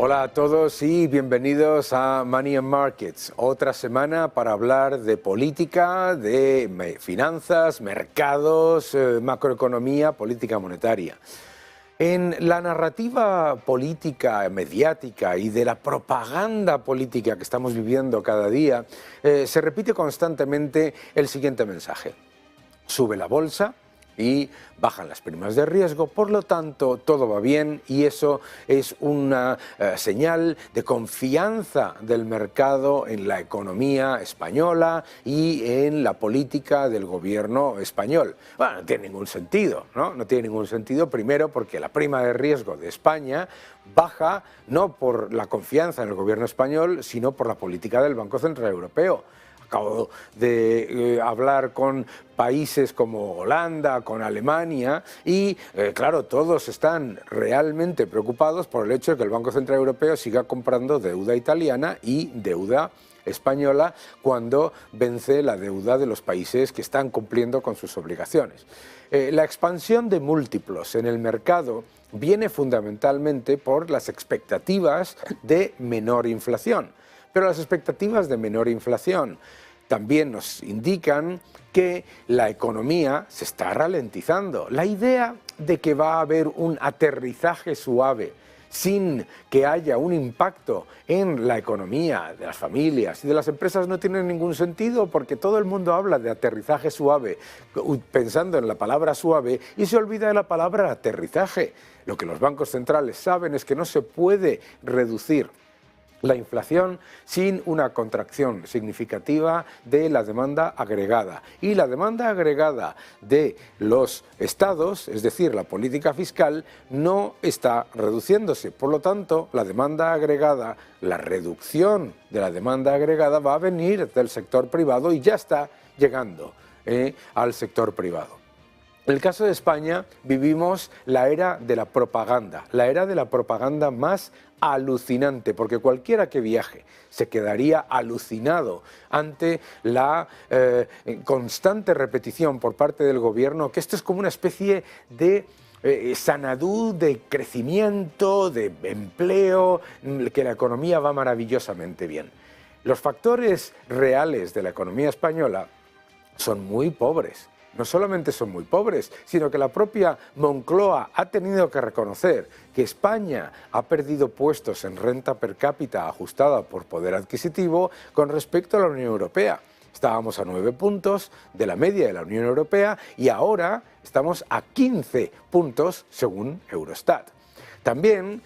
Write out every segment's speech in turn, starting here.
Hola a todos y bienvenidos a Money and Markets. Otra semana para hablar de política, de finanzas, mercados, macroeconomía, política monetaria. En la narrativa política, mediática y de la propaganda política que estamos viviendo cada día, se repite constantemente el siguiente mensaje. Sube la bolsa y bajan las primas de riesgo, por lo tanto todo va bien y eso es una señal de confianza del mercado en la economía española y en la política del gobierno español. Bueno, no tiene ningún sentido, ¿no? No tiene ningún sentido, primero porque la prima de riesgo de España baja no por la confianza en el gobierno español, sino por la política del Banco Central Europeo. Acabo de hablar con países como Holanda, con Alemania y, claro, todos están realmente preocupados por el hecho de que el Banco Central Europeo siga comprando deuda italiana y deuda española cuando vence la deuda de los países que están cumpliendo con sus obligaciones. La expansión de múltiplos en el mercado viene fundamentalmente por las expectativas de menor inflación. Pero las expectativas de menor inflación también nos indican que la economía se está ralentizando. La idea de que va a haber un aterrizaje suave sin que haya un impacto en la economía de las familias y de las empresas no tiene ningún sentido, porque todo el mundo habla de aterrizaje suave pensando en la palabra suave y se olvida de la palabra aterrizaje. Lo que los bancos centrales saben es que no se puede reducir la inflación sin una contracción significativa de la demanda agregada. Y la demanda agregada de los estados, es decir, la política fiscal, no está reduciéndose. Por lo tanto, la demanda agregada, la reducción de la demanda agregada va a venir del sector privado y ya está llegando al sector privado. En el caso de España vivimos la era de la propaganda más alucinante, porque cualquiera que viaje se quedaría alucinado ante la constante repetición por parte del gobierno que esto es como una especie de sanadú, de crecimiento, de empleo, que la economía va maravillosamente bien. Los factores reales de la economía española son muy pobres. No solamente son muy pobres, sino que la propia Moncloa ha tenido que reconocer que España ha perdido puestos en renta per cápita ajustada por poder adquisitivo con respecto a la Unión Europea. Estábamos a 9 puntos de la media de la Unión Europea y ahora estamos a 15 puntos según Eurostat. También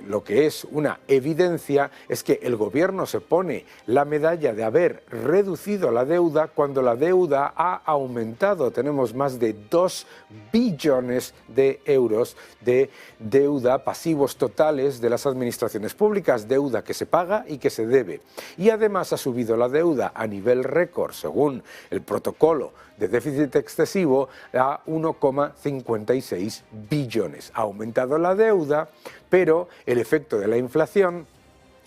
lo que es una evidencia es que el gobierno se pone la medalla de haber reducido la deuda cuando la deuda ha aumentado. Tenemos más de 2 billones de euros de deuda, pasivos totales de las administraciones públicas, deuda que se paga y que se debe. Y además ha subido la deuda a nivel récord, según el protocolo de déficit excesivo, a 1,56 billones. Ha aumentado la deuda, pero el efecto de la inflación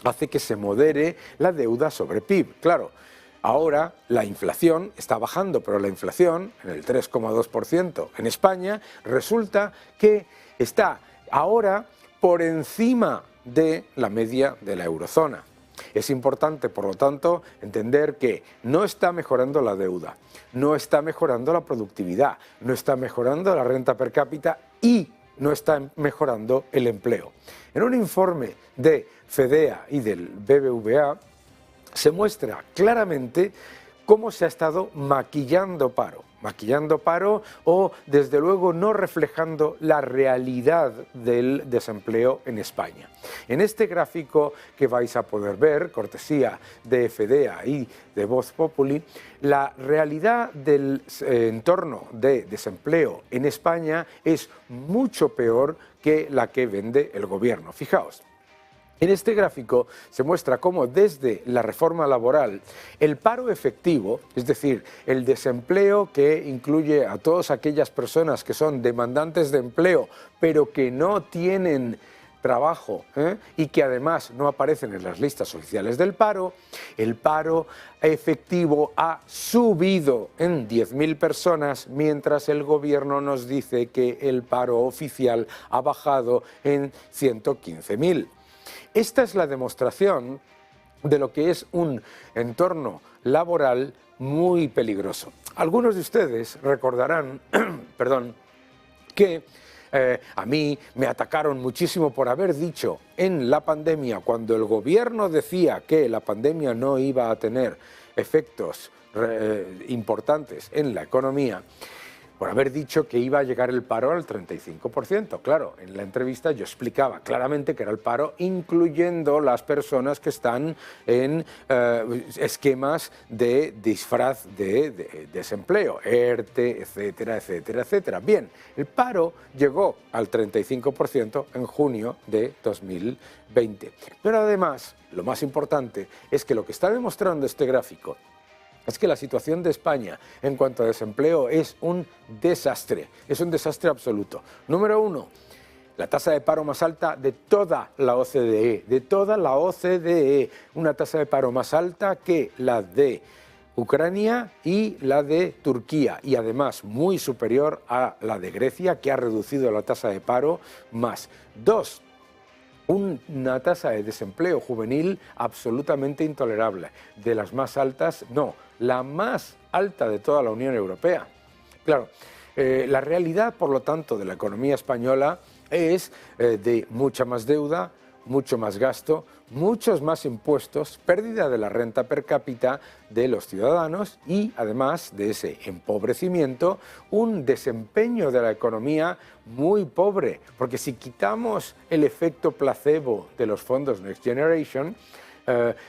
hace que se modere la deuda sobre PIB. Claro, ahora la inflación está bajando, pero la inflación, en el 3,2% en España, resulta que está ahora por encima de la media de la eurozona. Es importante, por lo tanto, entender que no está mejorando la deuda, no está mejorando la productividad, no está mejorando la renta per cápita y no está mejorando el empleo. En un informe de FEDEA y del BBVA se muestra claramente cómo se ha estado maquillando paro o, desde luego, no reflejando la realidad del desempleo en España. En este gráfico que vais a poder ver, cortesía de FEDEA y de Voz Populi, la realidad del entorno de desempleo en España es mucho peor que la que vende el gobierno. Fijaos. En este gráfico se muestra cómo desde la reforma laboral el paro efectivo, es decir, el desempleo que incluye a todas aquellas personas que son demandantes de empleo pero que no tienen trabajo y que además no aparecen en las listas oficiales del paro, el paro efectivo ha subido en 10.000 personas, mientras el gobierno nos dice que el paro oficial ha bajado en 115.000. Esta es la demostración de lo que es un entorno laboral muy peligroso. Algunos de ustedes recordarán, perdón, que a mí me atacaron muchísimo por haber dicho en la pandemia, cuando el gobierno decía que la pandemia no iba a tener efectos importantes en la economía, por haber dicho que iba a llegar el paro al 35%. Claro, en la entrevista yo explicaba claramente que era el paro incluyendo las personas que están en esquemas de disfraz de desempleo, ERTE, etcétera, etcétera, etcétera. Bien, el paro llegó al 35% en junio de 2020. Pero además, lo más importante es que lo que está demostrando este gráfico es que la situación de España en cuanto a desempleo es un desastre absoluto. Número uno, la tasa de paro más alta de toda la OCDE, una tasa de paro más alta que la de Ucrania y la de Turquía, y además muy superior a la de Grecia, que ha reducido la tasa de paro más. Dos, una tasa de desempleo juvenil absolutamente intolerable, de las más altas, no, la más alta de toda la Unión Europea. Claro, la realidad, por lo tanto, de la economía española es de mucha más deuda, mucho más gasto, muchos más impuestos, pérdida de la renta per cápita de los ciudadanos y, además de ese empobrecimiento, un desempeño de la economía muy pobre, porque si quitamos el efecto placebo de los fondos Next Generation,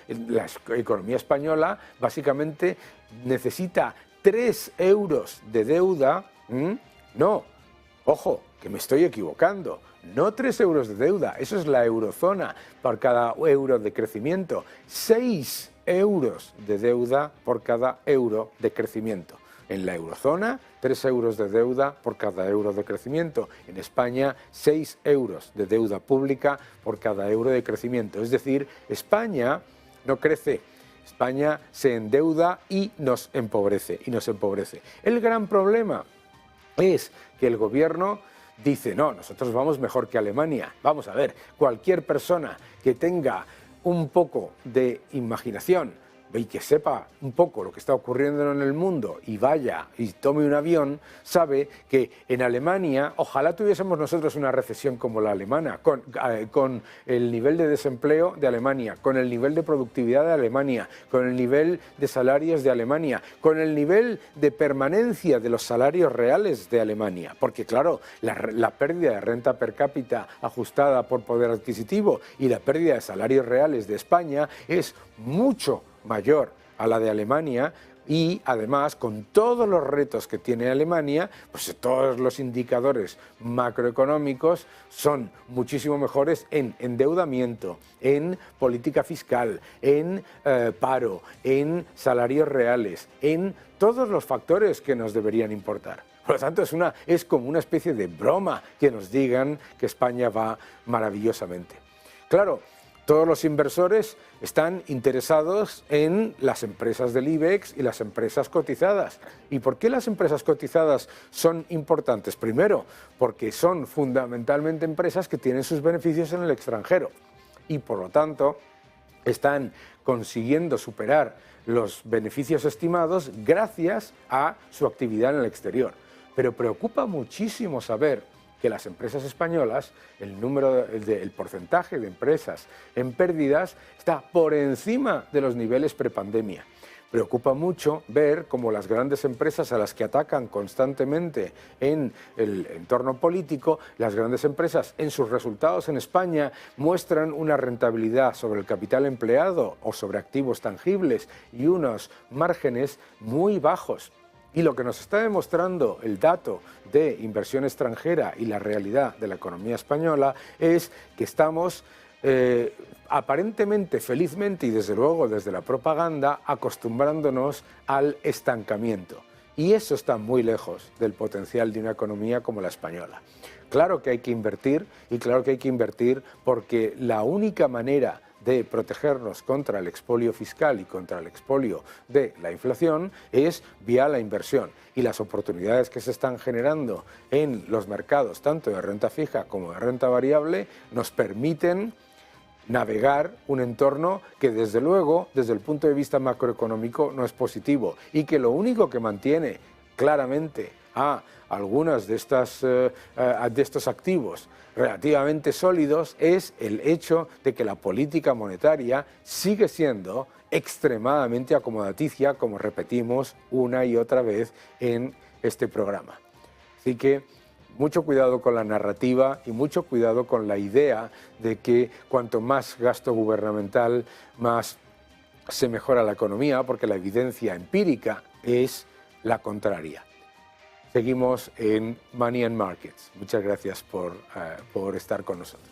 la economía española básicamente necesita 3 euros de deuda, no, ojo, que me estoy equivocando, no 3 euros de deuda, eso es la eurozona por cada euro de crecimiento, 6 euros de deuda por cada euro de crecimiento. En la eurozona, 3 euros de deuda por cada euro de crecimiento. En España, 6 euros de deuda pública por cada euro de crecimiento. Es decir, España no crece, España se endeuda y nos empobrece, El gran problema es que el gobierno dice, no, nosotros vamos mejor que Alemania. Vamos a ver, cualquier persona que tenga un poco de imaginación y que sepa un poco lo que está ocurriendo en el mundo y vaya y tome un avión, sabe que en Alemania, ojalá tuviésemos nosotros una recesión como la alemana, con el nivel de desempleo de Alemania, con el nivel de productividad de Alemania, con el nivel de salarios de Alemania, con el nivel de permanencia de los salarios reales de Alemania, porque claro, la pérdida de renta per cápita ajustada por poder adquisitivo y la pérdida de salarios reales de España es mucho mayor a la de Alemania y además con todos los retos que tiene Alemania, pues todos los indicadores macroeconómicos son muchísimo mejores en endeudamiento, en política fiscal, en paro, en salarios reales, en todos los factores que nos deberían importar. Por lo tanto, es como una especie de broma que nos digan que España va maravillosamente. Claro, todos los inversores están interesados en las empresas del IBEX y las empresas cotizadas. ¿Y por qué las empresas cotizadas son importantes? Primero, porque son fundamentalmente empresas que tienen sus beneficios en el extranjero y por lo tanto están consiguiendo superar los beneficios estimados gracias a su actividad en el exterior. Pero preocupa muchísimo saber que las empresas españolas, el porcentaje de empresas en pérdidas está por encima de los niveles prepandemia. Preocupa mucho ver cómo las grandes empresas a las que atacan constantemente en el entorno político, las grandes empresas en sus resultados en España muestran una rentabilidad sobre el capital empleado o sobre activos tangibles y unos márgenes muy bajos. Y lo que nos está demostrando el dato de inversión extranjera y la realidad de la economía española es que estamos aparentemente, felizmente y desde luego desde la propaganda acostumbrándonos al estancamiento. Y eso está muy lejos del potencial de una economía como la española. Claro que hay que invertir y claro que hay que invertir porque la única manera de protegernos contra el expolio fiscal y contra el expolio de la inflación es vía la inversión. Y las oportunidades que se están generando en los mercados, tanto de renta fija como de renta variable, nos permiten navegar un entorno que desde luego, desde el punto de vista macroeconómico, no es positivo y que lo único que mantiene claramente a algunos de estos activos relativamente sólidos es el hecho de que la política monetaria sigue siendo extremadamente acomodaticia, como repetimos una y otra vez en este programa. Así que mucho cuidado con la narrativa y mucho cuidado con la idea de que cuanto más gasto gubernamental, más se mejora la economía, porque la evidencia empírica es la contraria. Seguimos en Money and Markets. Muchas gracias por estar con nosotros.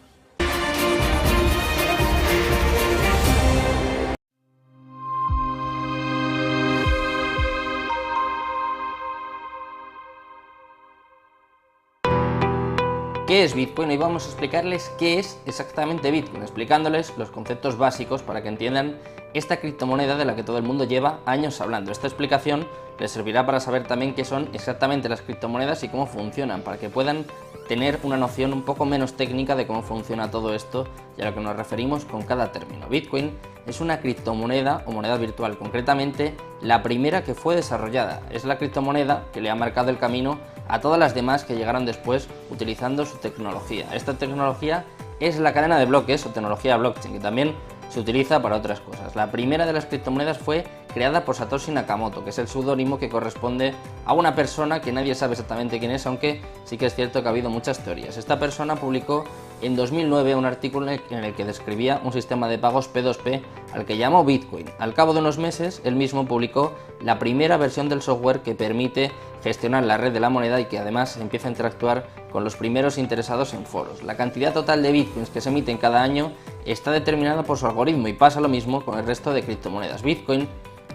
¿Qué es Bitcoin? Hoy vamos a explicarles qué es exactamente Bitcoin, explicándoles los conceptos básicos para que entiendan esta criptomoneda de la que todo el mundo lleva años hablando. Esta explicación les servirá para saber también qué son exactamente las criptomonedas y cómo funcionan, para que puedan tener una noción un poco menos técnica de cómo funciona todo esto y a lo que nos referimos con cada término. Bitcoin es una criptomoneda o moneda virtual, concretamente la primera que fue desarrollada. Es la criptomoneda que le ha marcado el camino a todas las demás que llegaron después utilizando su tecnología. Esta tecnología es la cadena de bloques o tecnología blockchain, que también se utiliza para otras cosas. La primera de las criptomonedas fue creada por Satoshi Nakamoto, que es el seudónimo que corresponde a una persona que nadie sabe exactamente quién es, aunque sí que es cierto que ha habido muchas teorías. Esta persona publicó en 2009 un artículo en el que describía un sistema de pagos P2P al que llamó Bitcoin. Al cabo de unos meses, él mismo publicó la primera versión del software que permite gestionar la red de la moneda y que además empieza a interactuar con los primeros interesados en foros. La cantidad total de bitcoins que se emiten cada año está determinada por su algoritmo y pasa lo mismo con el resto de criptomonedas. Bitcoin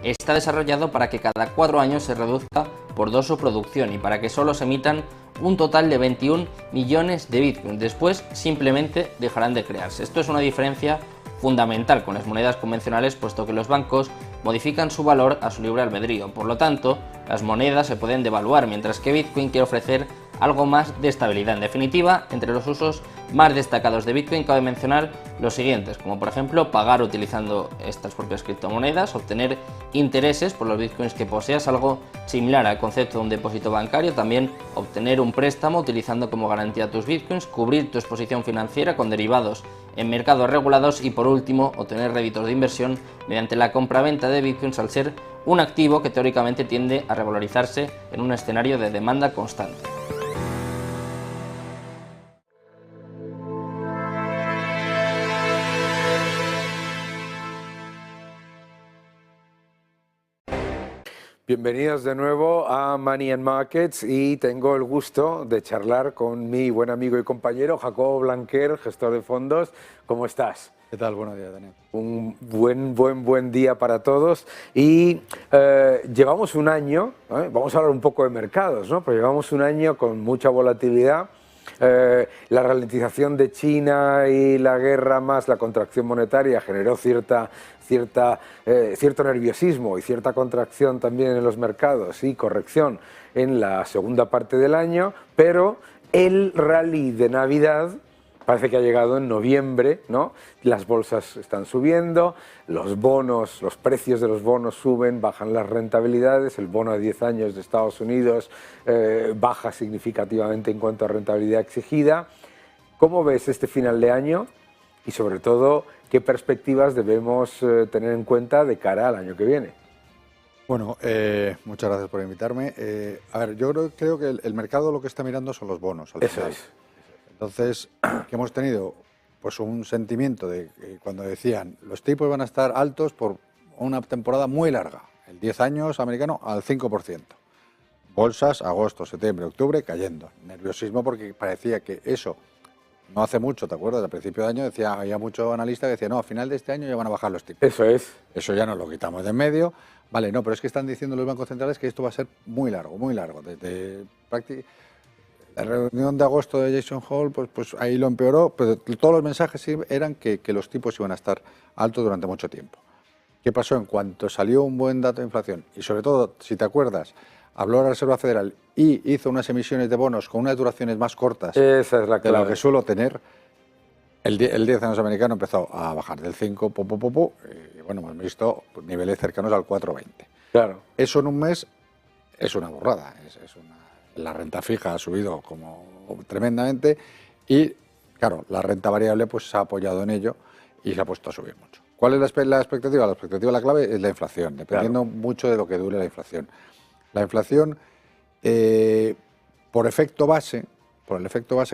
está desarrollado para que cada 4 años se reduzca por 2 su producción y para que solo se emitan un total de 21 millones de bitcoins. Después simplemente dejarán de crearse. Esto es una diferencia fundamental con las monedas convencionales, puesto que los bancos modifican su valor a su libre albedrío. Por lo tanto, las monedas se pueden devaluar, mientras que Bitcoin quiere ofrecer algo más de estabilidad. En definitiva, entre los usos más destacados de Bitcoin cabe mencionar los siguientes, como por ejemplo pagar utilizando estas propias criptomonedas, obtener intereses por los bitcoins que poseas, algo similar al concepto de un depósito bancario, también obtener un préstamo utilizando como garantía tus bitcoins, cubrir tu exposición financiera con derivados en mercados regulados y por último obtener réditos de inversión mediante la compra-venta de bitcoins, al ser un activo que teóricamente tiende a revalorizarse en un escenario de demanda constante. Bienvenidos de nuevo a Money and Markets y tengo el gusto de charlar con mi buen amigo y compañero Jacobo Blanquer, gestor de fondos. ¿Cómo estás? ¿Qué tal? Buenos días, Daniel. Un buen día para todos y llevamos un año, vamos a hablar un poco de mercados, ¿no? Pero llevamos un año con mucha volatilidad. La ralentización de China y la guerra más la contracción monetaria generó cierto nerviosismo y cierta contracción también en los mercados y corrección en la segunda parte del año, pero el rally de Navidad parece que ha llegado en noviembre, ¿no? Las bolsas están subiendo, los bonos, los precios de los bonos suben, bajan las rentabilidades, el bono a 10 años de Estados Unidos baja significativamente en cuanto a rentabilidad exigida. ¿Cómo ves este final de año? Y sobre todo, ¿qué perspectivas debemos tener en cuenta de cara al año que viene? Bueno, muchas gracias por invitarme. A ver, yo creo que el mercado lo que está mirando son los bonos. Al final. Es. Entonces, ¿qué hemos tenido? Pues un sentimiento de que cuando decían los tipos van a estar altos por una temporada muy larga, el 10 años americano al 5%. Bolsas, agosto, septiembre, octubre, cayendo. Nerviosismo porque parecía que eso, no hace mucho, ¿te acuerdas? Al principio de año había muchos analistas que decían, no, a final de este año ya van a bajar los tipos. Eso es. Eso ya nos lo quitamos de en medio. Vale, no, pero es que están diciendo los bancos centrales que esto va a ser muy largo, muy largo. Desde la reunión de agosto de Jackson Hole, pues ahí lo empeoró, pero todos los mensajes eran que los tipos iban a estar altos durante mucho tiempo. ¿Qué pasó? En cuanto salió un buen dato de inflación, y sobre todo, si te acuerdas, habló la Reserva Federal y hizo unas emisiones de bonos con unas duraciones más cortas Esa es la clave. de lo que suelo tener, El 10 años americano empezó a bajar del 5, y bueno, hemos visto niveles cercanos al 4,20. Claro. Eso en un mes es una burrada. La renta fija ha subido como tremendamente y, claro, la renta variable pues se ha apoyado en ello y se ha puesto a subir mucho. ¿Cuál es la expectativa? La expectativa, la clave es la inflación, dependiendo mucho de lo que dure la inflación. La inflación, por el efecto base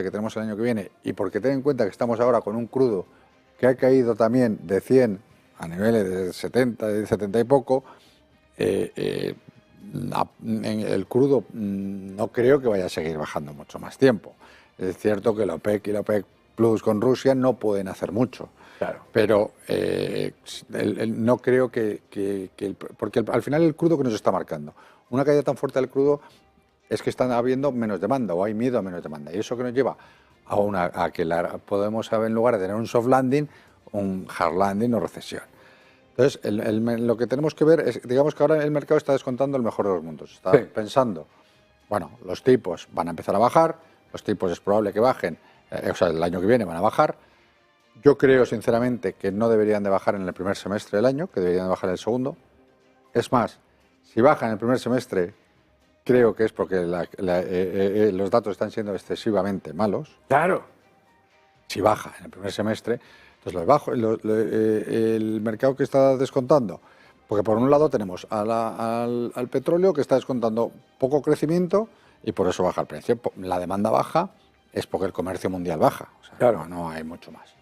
que tenemos el año que viene y porque ten en cuenta que estamos ahora con un crudo que ha caído también de 100 a niveles de 70, de 70 y poco, el crudo no creo que vaya a seguir bajando mucho más tiempo. Es cierto que la OPEC y la OPEC Plus con Rusia no pueden hacer mucho. Claro. Pero no creo porque al final el crudo que nos está marcando, una caída tan fuerte del crudo es que están habiendo menos demanda o hay miedo a menos demanda. Y eso que nos lleva a que podemos, en lugar de tener un soft landing, un hard landing o recesión. Entonces, lo que tenemos que ver es, digamos que ahora el mercado está descontando el mejor de los mundos. Está pensando, bueno, los tipos van a empezar a bajar, los tipos es probable que bajen, o sea, el año que viene van a bajar. Yo creo, sinceramente, que no deberían de bajar en el primer semestre del año, que deberían de bajar en el segundo. Es más, si bajan en el primer semestre, creo que es porque los datos están siendo excesivamente malos. Claro. Si baja en el primer semestre, entonces el mercado que está descontando, porque por un lado tenemos al petróleo que está descontando poco crecimiento y por eso baja el precio. La demanda baja es porque el comercio mundial baja, o sea, claro, no hay mucho más.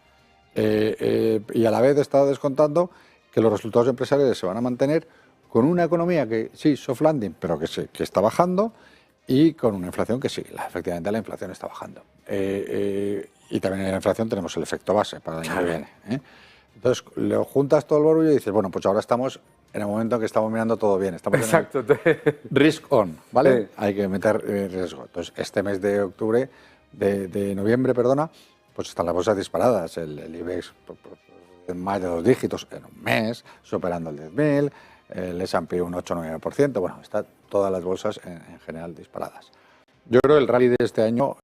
Y a la vez está descontando que los resultados empresariales se van a mantener con una economía que sí, soft landing, pero que está bajando y con una inflación que sí, efectivamente la inflación está bajando. Y también en la inflación tenemos el efecto base para el año que viene. Entonces, le juntas todo el barullo y dices, bueno, pues ahora estamos en el momento en que estamos mirando todo bien. Estamos Exacto. Risk on, ¿vale? Sí. Hay que meter riesgo. Entonces, este mes de octubre, de noviembre, perdona, pues están las bolsas disparadas. El IBEX en más de 2 dígitos en un mes, superando el 10.000, el S&P un 8-9%. Bueno, están todas las bolsas en general disparadas. Yo creo que el rally de este año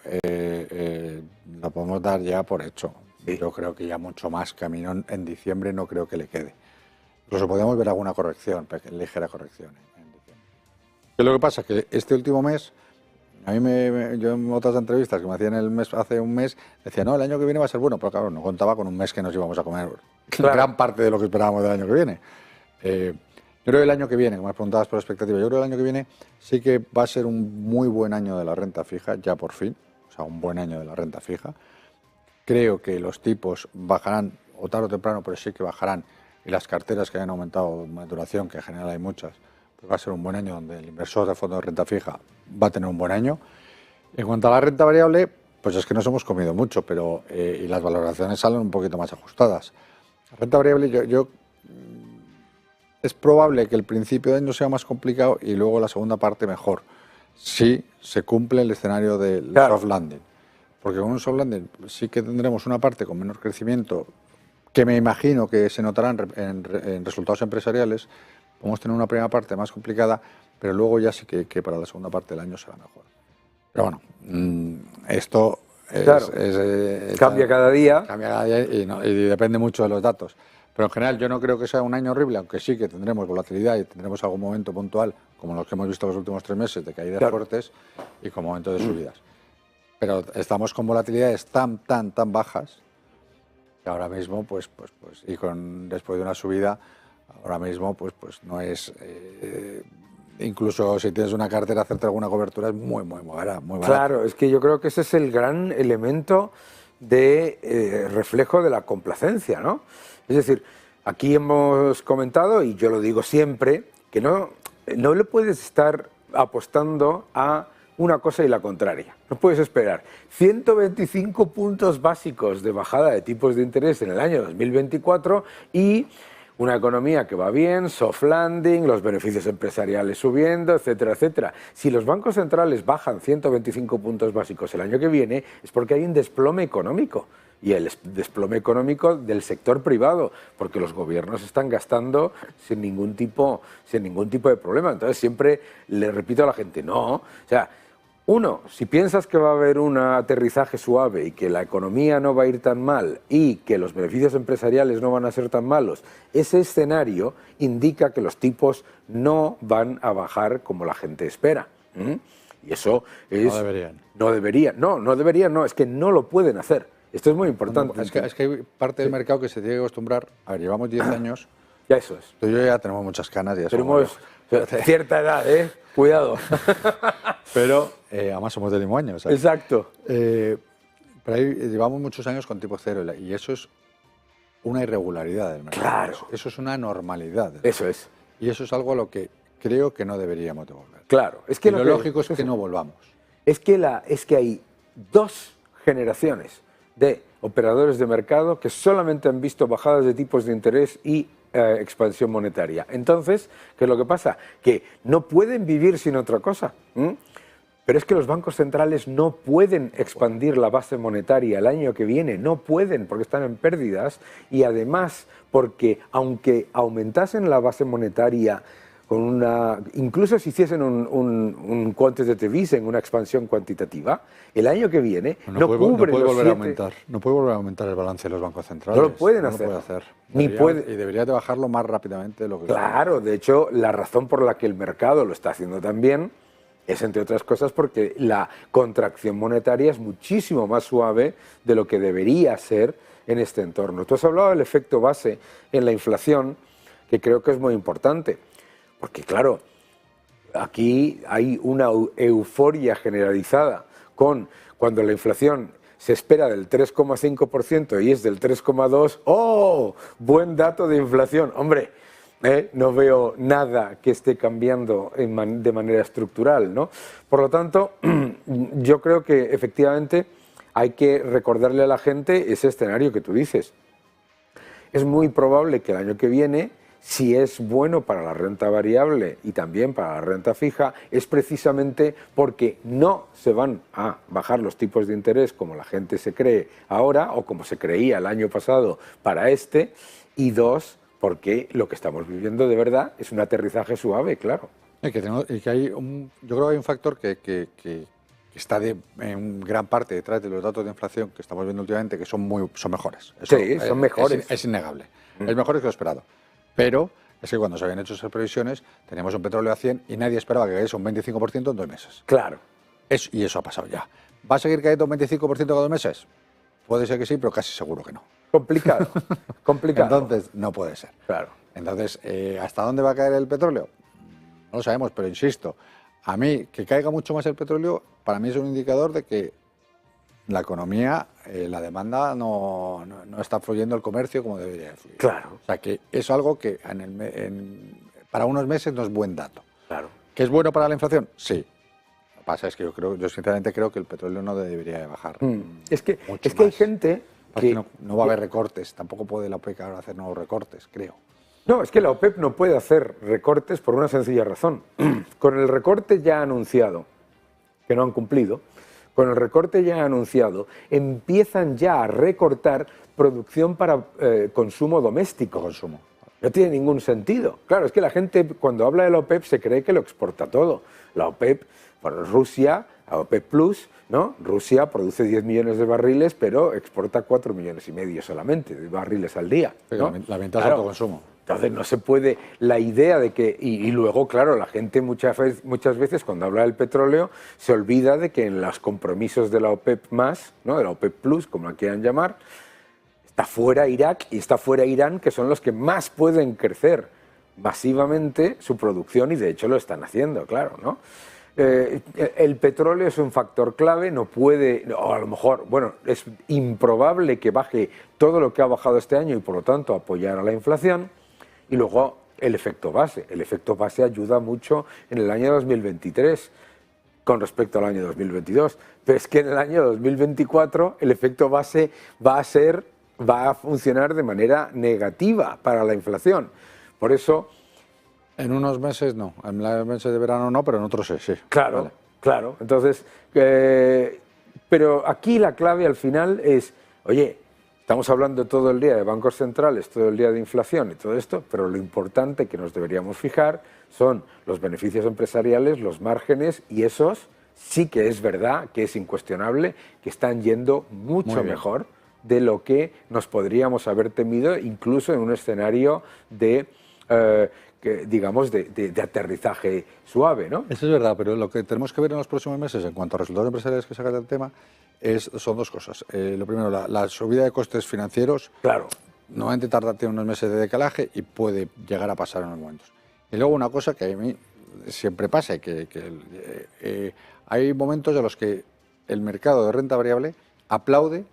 lo podemos dar ya por hecho. Sí. Yo creo que ya mucho más camino en diciembre no creo que le quede. Incluso podemos ver alguna corrección, ligera corrección en diciembre. ¿Qué es lo que pasa? Que este último mes, a mí yo en otras entrevistas que me hacían hace un mes, decía, no, el año que viene va a ser bueno, pero claro, no contaba con un mes que nos íbamos a comer gran parte de lo que esperábamos del año que viene. Yo creo que el año que viene, como me preguntabas por expectativa, yo creo que el año que viene sí que va a ser un muy buen año de la renta fija, ya por fin, o sea, un buen año de la renta fija. Creo que los tipos bajarán, o tarde o temprano, pero sí que bajarán, y las carteras que hayan aumentado de duración, que en general hay muchas, pues va a ser un buen año donde el inversor de fondo de renta fija va a tener un buen año. En cuanto a la renta variable, pues es que nos hemos comido mucho, pero y las valoraciones salen un poquito más ajustadas. La renta variable, es probable que el principio de año sea más complicado y luego la segunda parte mejor, si se cumple el escenario del soft landing. Porque con un soft landing sí que tendremos una parte con menor crecimiento, que me imagino que se notarán en resultados empresariales. Podemos tener una primera parte más complicada, pero luego ya sí que para la segunda parte del año será mejor. Pero bueno, esto cambia cada día. Cambia cada día y depende mucho de los datos. Pero en general yo no creo que sea un año horrible, aunque sí que tendremos volatilidad y tendremos algún momento puntual, como los que hemos visto los últimos 3 meses, de caídas fuertes y con momentos de subidas. Pero estamos con volatilidades tan bajas que ahora mismo, y después de una subida, ahora mismo, pues no es... incluso si tienes una cartera, hacerte alguna cobertura es muy barata. Claro, es que yo creo que ese es el gran elemento de reflejo de la complacencia, ¿no? Es decir, aquí hemos comentado, y yo lo digo siempre, que no le puedes estar apostando a una cosa y la contraria. No puedes esperar 125 puntos básicos de bajada de tipos de interés en el año 2024 y una economía que va bien, soft landing, los beneficios empresariales subiendo, etcétera, etcétera. Si los bancos centrales bajan 125 puntos básicos el año que viene, es porque hay un desplome económico. Y el desplome económico del sector privado, porque los gobiernos están gastando sin ningún tipo de problema. Entonces siempre le repito a la gente, no, o sea, Uno, si piensas que va a haber un aterrizaje suave y que la economía no va a ir tan mal y que los beneficios empresariales no van a ser tan malos, ese escenario indica que los tipos no van a bajar como la gente espera. Y eso es... No deberían. No deberían, es que no lo pueden hacer. Esto es muy importante. Es que hay parte del mercado que se tiene que acostumbrar. A ver, llevamos 10 años. Ya eso es. Tú y yo ya tenemos muchas canas. Ya tenemos cierta edad, cuidado. Pero además somos del mismo año. ¿Sabes? Exacto. Pero ahí llevamos muchos años con tipo cero y eso es una irregularidad del mercado. Claro. Eso es una normalidad. Eso es. Y eso es algo a lo que creo que no deberíamos de volver. Claro. Es que lo lógico es que no volvamos. Es que hay 2 generaciones de operadores de mercado que solamente han visto bajadas de tipos de interés y expansión monetaria. Entonces, ¿qué es lo que pasa? Que no pueden vivir sin otra cosa. Pero es que los bancos centrales no pueden expandir la base monetaria el año que viene, no pueden porque están en pérdidas y además porque aunque aumentasen la base monetaria con incluso si hiciesen un quantitative easing, una expansión cuantitativa, el año que viene no puede volver a aumentar. No puede volver a aumentar el balance de los bancos centrales. No lo pueden hacer. Y debería de bajarlo más rápidamente de lo que... Claro, de hecho, la razón por la que el mercado lo está haciendo también es, entre otras cosas, porque la contracción monetaria es muchísimo más suave de lo que debería ser en este entorno. Tú has hablado del efecto base en la inflación, que creo que es muy importante. Porque claro, aquí hay una euforia generalizada con cuando la inflación se espera del 3,5% y es del 3,2%. ¡Oh! Buen dato de inflación. Hombre, no veo nada que esté cambiando de manera estructural, ¿no? Por lo tanto, yo creo que efectivamente hay que recordarle a la gente ese escenario que tú dices. Es muy probable que el año que viene, si es bueno para la renta variable y también para la renta fija, es precisamente porque no se van a bajar los tipos de interés como la gente se cree ahora o como se creía el año pasado para este, y 2, porque lo que estamos viviendo de verdad es un aterrizaje suave, claro. Yo creo que hay un factor que está en gran parte detrás de los datos de inflación que estamos viendo últimamente, que son mejores. Eso sí, son mejores. Es innegable. Es mejor que lo esperado. Pero es que cuando se habían hecho esas previsiones, teníamos un petróleo a 100 y nadie esperaba que cayese un 25% en 2 meses. Claro. Y eso ha pasado ya. ¿Va a seguir cayendo un 25% cada 2 meses? Puede ser que sí, pero casi seguro que no. Complicado. Entonces, no puede ser. Claro. Entonces, ¿hasta dónde va a caer el petróleo? No lo sabemos, pero insisto, a mí, que caiga mucho más el petróleo, para mí es un indicador de que la economía, la demanda no está fluyendo el comercio como debería fluir. Claro. O sea, que es algo que para unos meses no es buen dato. Claro. ¿Que es bueno para la inflación? Sí. Lo que pasa es que yo sinceramente creo que el petróleo no debería de bajar. Es que hay gente que no va a haber recortes, tampoco puede la OPEC ahora hacer nuevos recortes, creo. No, es que la OPEP no puede hacer recortes por una sencilla razón. Con el recorte ya anunciado, que no han cumplido, con el recorte ya anunciado, empiezan ya a recortar producción para consumo doméstico. No tiene ningún sentido. Claro, es que la gente cuando habla de la OPEP se cree que lo exporta todo. La OPEP, bueno, Rusia, la OPEP Plus, ¿no? Rusia produce 10 millones de barriles, pero exporta 4,5 millones solamente de barriles al día, ¿no? La mitad es autoconsumo. Entonces no se puede, la idea de que, y luego claro, la gente muchas veces cuando habla del petróleo se olvida de que en los compromisos de la OPEP+, ¿no? De la OPEP Plus, como la quieran llamar, está fuera Irak y está fuera Irán, que son los que más pueden crecer masivamente su producción y de hecho lo están haciendo, claro, ¿no? El petróleo es un factor clave, no puede, o a lo mejor, bueno, es improbable que baje todo lo que ha bajado este año y por lo tanto apoyar a la inflación. Y luego el efecto base. El efecto base ayuda mucho en el año 2023 con respecto al año 2022. Pero es que en el año 2024 el efecto base va a funcionar de manera negativa para la inflación. Por eso... En unos meses no, en los meses de verano no, pero en otros sí. Claro, vale. Claro. Entonces, pero aquí la clave al final es, oye, estamos hablando todo el día de bancos centrales, todo el día de inflación y todo esto, pero lo importante que nos deberíamos fijar son los beneficios empresariales, los márgenes y esos sí que es verdad, que es incuestionable, que están yendo mucho mejor de lo que nos podríamos haber temido, incluso en un escenario de, digamos, de aterrizaje suave, ¿no? Eso es verdad, pero lo que tenemos que ver en los próximos meses en cuanto a resultados empresariales que sacan del tema son dos cosas. Lo primero, la subida de costes financieros. Claro. Normalmente tiene unos meses de decalaje y puede llegar a pasar en unos momentos. Y luego una cosa que a mí siempre pasa, que hay momentos en los que el mercado de renta variable aplaude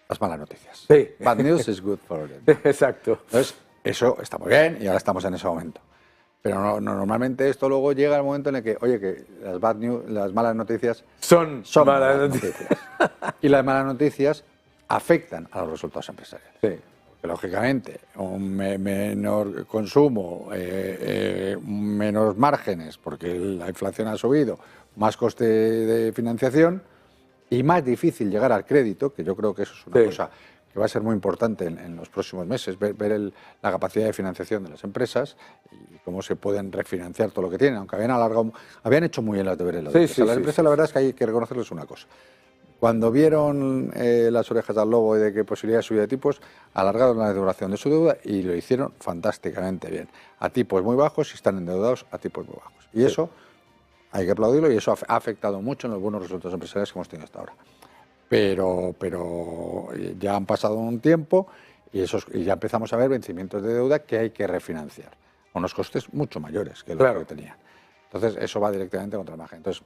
las malas noticias. Sí. Bad news is good for them. Exacto. Entonces, eso está muy bien y ahora estamos en ese momento. Pero normalmente esto luego llega al momento en el que, oye, que las malas noticias son malas noticias. Y las malas noticias afectan a los resultados empresariales. Sí. Porque, lógicamente, un menor consumo, menos márgenes, porque la inflación ha subido, más coste de financiación y más difícil llegar al crédito, que yo creo que eso es una cosa que va a ser muy importante en los próximos meses, ver la capacidad de financiación de las empresas y cómo se pueden refinanciar todo lo que tienen, aunque habían hecho muy bien las deberes. Las empresas, la verdad es que hay que reconocerles una cosa. Cuando vieron las orejas al lobo y de qué posibilidades de subida de tipos, alargaron la duración de su deuda y lo hicieron fantásticamente bien. A tipos muy bajos y están endeudados a tipos muy bajos. Y eso hay que aplaudirlo y eso ha afectado mucho en los buenos resultados empresariales que hemos tenido hasta ahora. Pero ya han pasado un tiempo y ya empezamos a ver vencimientos de deuda que hay que refinanciar a unos costes mucho mayores que los que tenían. Entonces, eso va directamente contra el margen. Entonces,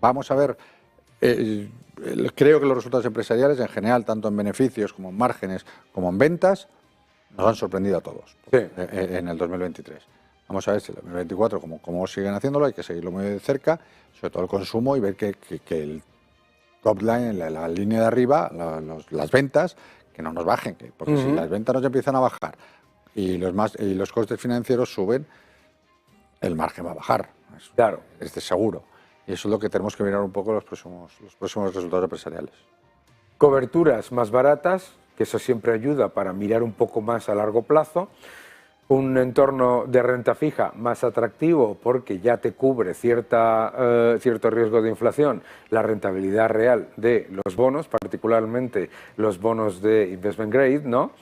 vamos a ver, creo que los resultados empresariales en general, tanto en beneficios como en márgenes, como en ventas, nos han sorprendido a todos en el 2023. Vamos a ver si en el 2024, como siguen haciéndolo, hay que seguirlo muy de cerca, sobre todo el consumo y ver que el top line, la línea de arriba, las ventas, que no nos bajen, porque si las ventas nos empiezan a bajar y los costes financieros suben, el margen va a bajar. Claro. Es de seguro. Y eso es lo que tenemos que mirar un poco los próximos resultados empresariales. Coberturas más baratas, que eso siempre ayuda para mirar un poco más a largo plazo. Un entorno de renta fija más atractivo porque ya te cubre cierto riesgo de inflación, la rentabilidad real de los bonos, particularmente los bonos de investment grade, ¿no?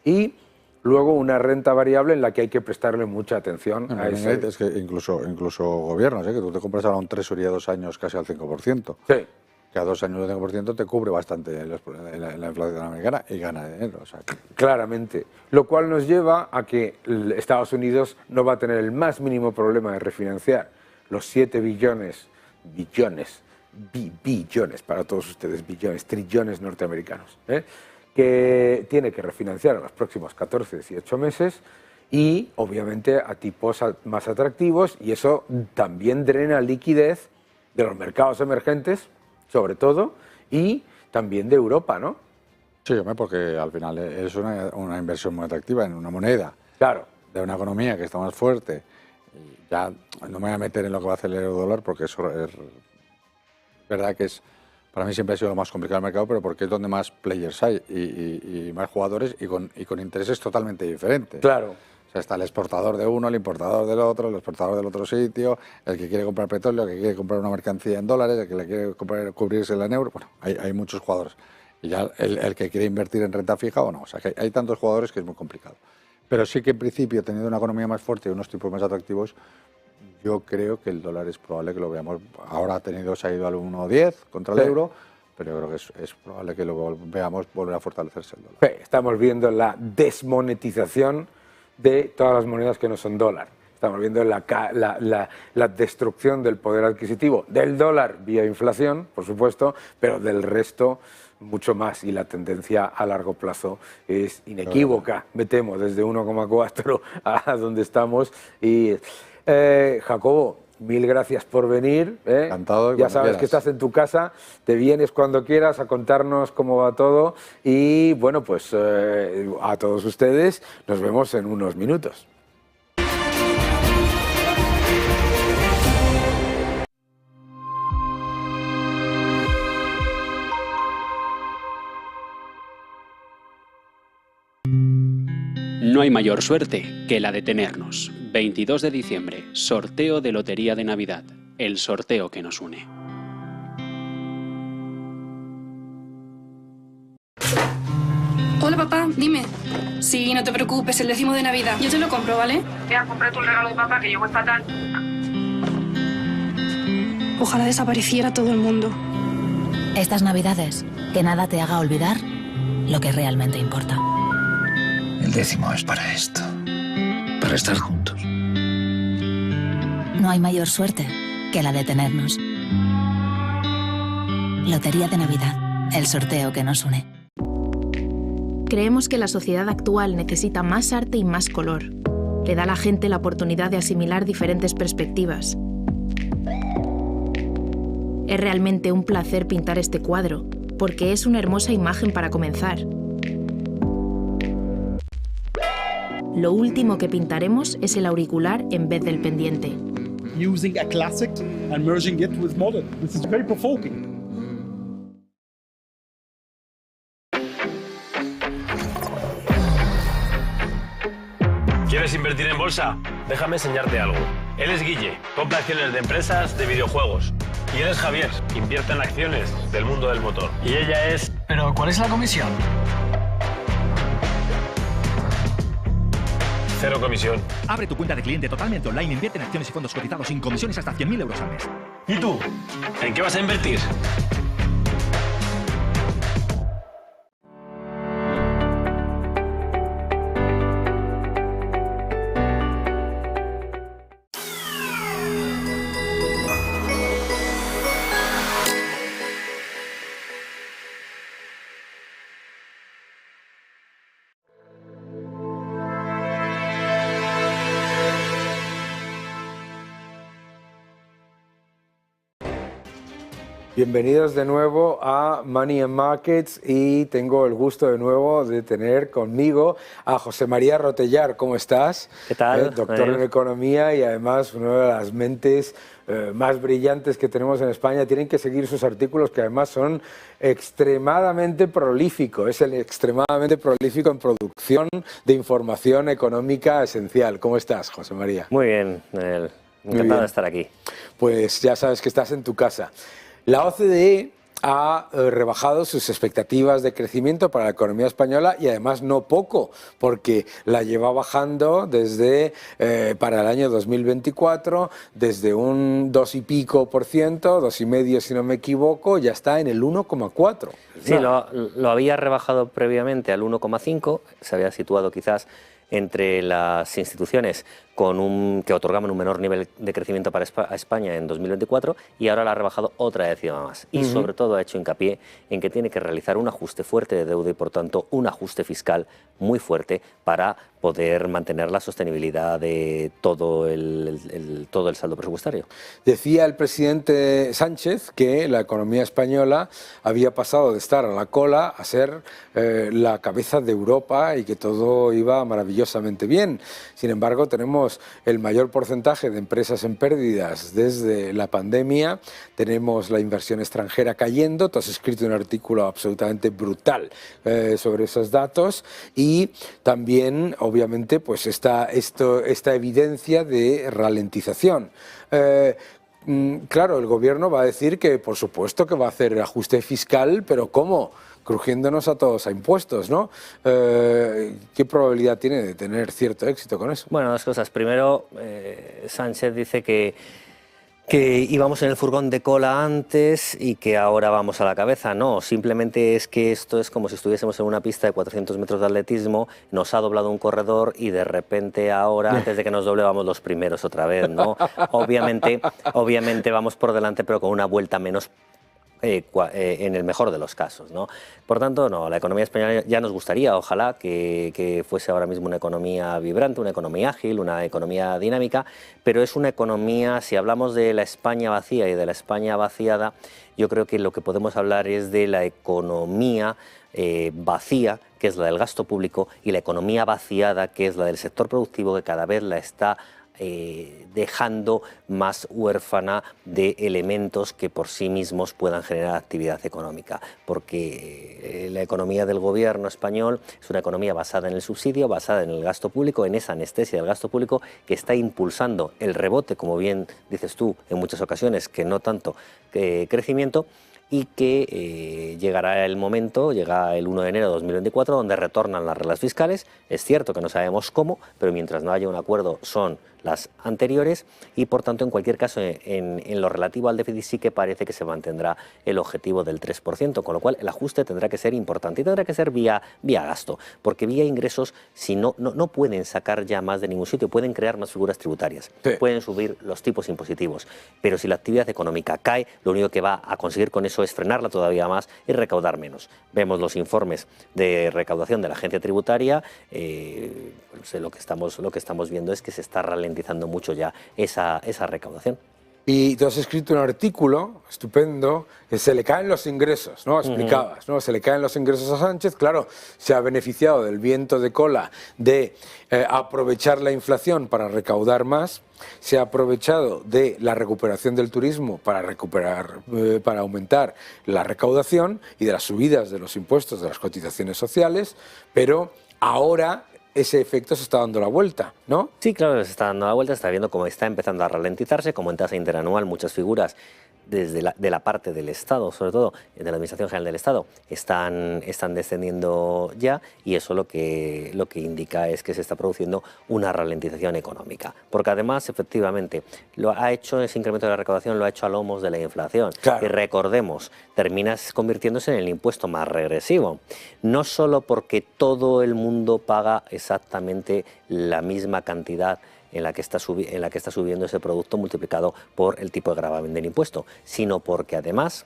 Y luego una renta variable en la que hay que prestarle mucha atención a ese. Es que incluso gobiernos, que tú te compras ahora un Treasury a 2 años casi al 5%. Sí. Que a 2 años el 5% te cubre bastante la inflación americana y gana dinero. O sea, claramente. Lo cual nos lleva a que Estados Unidos no va a tener el más mínimo problema de refinanciar los 7 billones, para todos ustedes, trillones norteamericanos, que tiene que refinanciar en los próximos 14, 18 meses y obviamente a tipos más atractivos, y eso también drena liquidez de los mercados emergentes, sobre todo, y también de Europa, ¿no? Sí, porque al final es una inversión muy atractiva en una moneda. Claro. De una economía que está más fuerte. Y ya no me voy a meter en lo que va a hacer el euro-dólar, porque eso es verdad que para mí siempre ha sido lo más complicado del mercado, pero porque es donde más players hay y más jugadores y con intereses totalmente diferentes. Claro. O sea, está el exportador de uno, el importador del otro, el exportador del otro sitio, el que quiere comprar petróleo, el que quiere comprar una mercancía en dólares, el que le quiere cubrirse en euro. Bueno, hay muchos jugadores. Y ya el que quiere invertir en renta fija o no. O sea, que hay tantos jugadores que es muy complicado. Pero sí que en principio, teniendo una economía más fuerte y unos tipos más atractivos, yo creo que el dólar es probable que lo veamos. Ahora se ha ido al 1,10 contra el euro, pero yo creo que es probable que lo veamos volver a fortalecerse el dólar. Estamos viendo la desmonetización de todas las monedas que no son dólar. Estamos viendo la destrucción del poder adquisitivo del dólar vía inflación, por supuesto, pero del resto mucho más, y la tendencia a largo plazo es inequívoca. Me temo, desde 1,4 a donde estamos. Y Jacobo, mil gracias por venir. Encantado. Ya sabes que estás en tu casa, te vienes cuando quieras a contarnos cómo va todo. Y bueno, pues a todos ustedes nos vemos en unos minutos. No hay mayor suerte que la de tenernos. 22 de diciembre, sorteo de Lotería de Navidad. el sorteo que nos une. Hola papá, dime. Sí, no te preocupes, el 10º de Navidad. Yo te lo compro, ¿vale? Ya, compré tu regalo de papá que llegó fatal. Ojalá desapareciera todo el mundo. Estas Navidades, que nada te haga olvidar lo que realmente importa. El 10º es para esto, para estar juntos. No hay mayor suerte que la de tenernos. Lotería de Navidad, el sorteo que nos une. Creemos que la sociedad actual necesita más arte y más color. Le da a la gente la oportunidad de asimilar diferentes perspectivas. Es realmente un placer pintar este cuadro, porque es una hermosa imagen para comenzar. Lo último que pintaremos es el auricular en vez del pendiente. Using a classic and merging it with modern. This is very provoking. ¿Quieres invertir en bolsa? Déjame enseñarte algo. Él es Guille, compra acciones de empresas de videojuegos. Y él es Javier, invierte en acciones del mundo del motor. Y ella es... ¿Pero cuál es la comisión? 0 comisión. Abre tu cuenta de cliente totalmente online, invierte en acciones y fondos cotizados sin comisiones hasta 100.000 euros al mes. ¿Y tú? ¿En qué vas a invertir? Bienvenidos de nuevo a Money and Markets y tengo el gusto de nuevo de tener conmigo a José María Rotellar. ¿Cómo estás? ¿Qué tal? Doctor en Economía y además una de las mentes más brillantes que tenemos en España. Tienen que seguir sus artículos que además son extremadamente prolíficos. Es el extremadamente prolífico en producción de información económica esencial. ¿Cómo estás, José María? Muy bien, encantado de estar aquí. Pues ya sabes que estás en tu casa. La OCDE ha rebajado sus expectativas de crecimiento para la economía española y además no poco, porque la lleva bajando desde para el año 2024 desde un 2 y pico %, 2,5% si no me equivoco, ya está en el 1,4%. Sí, lo había rebajado previamente al 1,5%, se había situado quizás entre las instituciones que otorgaban un menor nivel de crecimiento para España en 2024 y ahora la ha rebajado otra décima más. Y sobre todo ha hecho hincapié en que tiene que realizar un ajuste fuerte de deuda y por tanto un ajuste fiscal muy fuerte para poder mantener la sostenibilidad de todo el saldo presupuestario. Decía el presidente Sánchez que la economía española había pasado de estar a la cola a ser la cabeza de Europa y que todo iba maravillosamente bien. Sin embargo, tenemos el mayor porcentaje de empresas en pérdidas desde la pandemia, tenemos la inversión extranjera cayendo, tú has escrito un artículo absolutamente brutal sobre esos datos y también, obviamente, pues esta evidencia de ralentización. Claro, el gobierno va a decir que, por supuesto, que va a hacer ajuste fiscal, pero ¿cómo? Crujiéndonos a todos a impuestos, ¿no? ¿Qué probabilidad tiene de tener cierto éxito con eso? Bueno, dos cosas. Primero, Sánchez dice que íbamos en el furgón de cola antes y que ahora vamos a la cabeza. No, simplemente es que esto es como si estuviésemos en una pista de 400 metros de atletismo, nos ha doblado un corredor y de repente ahora, antes de que nos doble, vamos los primeros otra vez, ¿no? Obviamente vamos por delante, pero con una vuelta menos en el mejor de los casos, ¿no? Por tanto, no, la economía española ya nos gustaría, ojalá, que fuese ahora mismo una economía vibrante, una economía ágil, una economía dinámica, pero es una economía, si hablamos de la España vacía y de la España vaciada, yo creo que lo que podemos hablar es de la economía vacía, que es la del gasto público, y la economía vaciada, que es la del sector productivo, que cada vez la está dejando más huérfana de elementos que por sí mismos puedan generar actividad económica, porque la economía del gobierno español es una economía basada en el subsidio, basada en el gasto público, en esa anestesia del gasto público que está impulsando el rebote, como bien dices tú en muchas ocasiones, que no tanto crecimiento, y que llegará el momento, llega el 1 de enero de 2024, donde retornan las reglas fiscales. Es cierto que no sabemos cómo, pero mientras no haya un acuerdo son las anteriores y, por tanto, en cualquier caso, en lo relativo al déficit sí que parece que se mantendrá el objetivo del 3%, con lo cual el ajuste tendrá que ser importante y tendrá que ser vía gasto, porque vía ingresos si no pueden sacar ya más de ningún sitio, pueden crear más figuras tributarias, sí, pueden subir los tipos impositivos, pero si la actividad económica cae, lo único que va a conseguir con eso es frenarla todavía más y recaudar menos. Vemos los informes de recaudación de la agencia tributaria, lo que estamos viendo es que se está ralentizando mucho ya esa recaudación. Y tú has escrito un artículo estupendo que se le caen los ingresos, ¿no? Explicabas, ¿no? Se le caen los ingresos a Sánchez, claro, se ha beneficiado del viento de cola de aprovechar la inflación para recaudar más, se ha aprovechado de la recuperación del turismo para aumentar la recaudación y de las subidas de los impuestos, de las cotizaciones sociales, pero ahora ese efecto se está dando la vuelta, ¿no? Sí, claro, se está dando la vuelta, se está viendo cómo está empezando a ralentizarse, como en tasa interanual muchas figuras de la parte del Estado, sobre todo de la Administración General del Estado, están descendiendo ya, y eso lo que indica es que se está produciendo una ralentización económica. Porque además, efectivamente, ese incremento de la recaudación lo ha hecho a lomos de la inflación. Claro. Y recordemos, termina convirtiéndose en el impuesto más regresivo. No solo porque todo el mundo paga exactamente la misma cantidad en la que está subiendo ese producto multiplicado por el tipo de gravamen del impuesto, sino porque además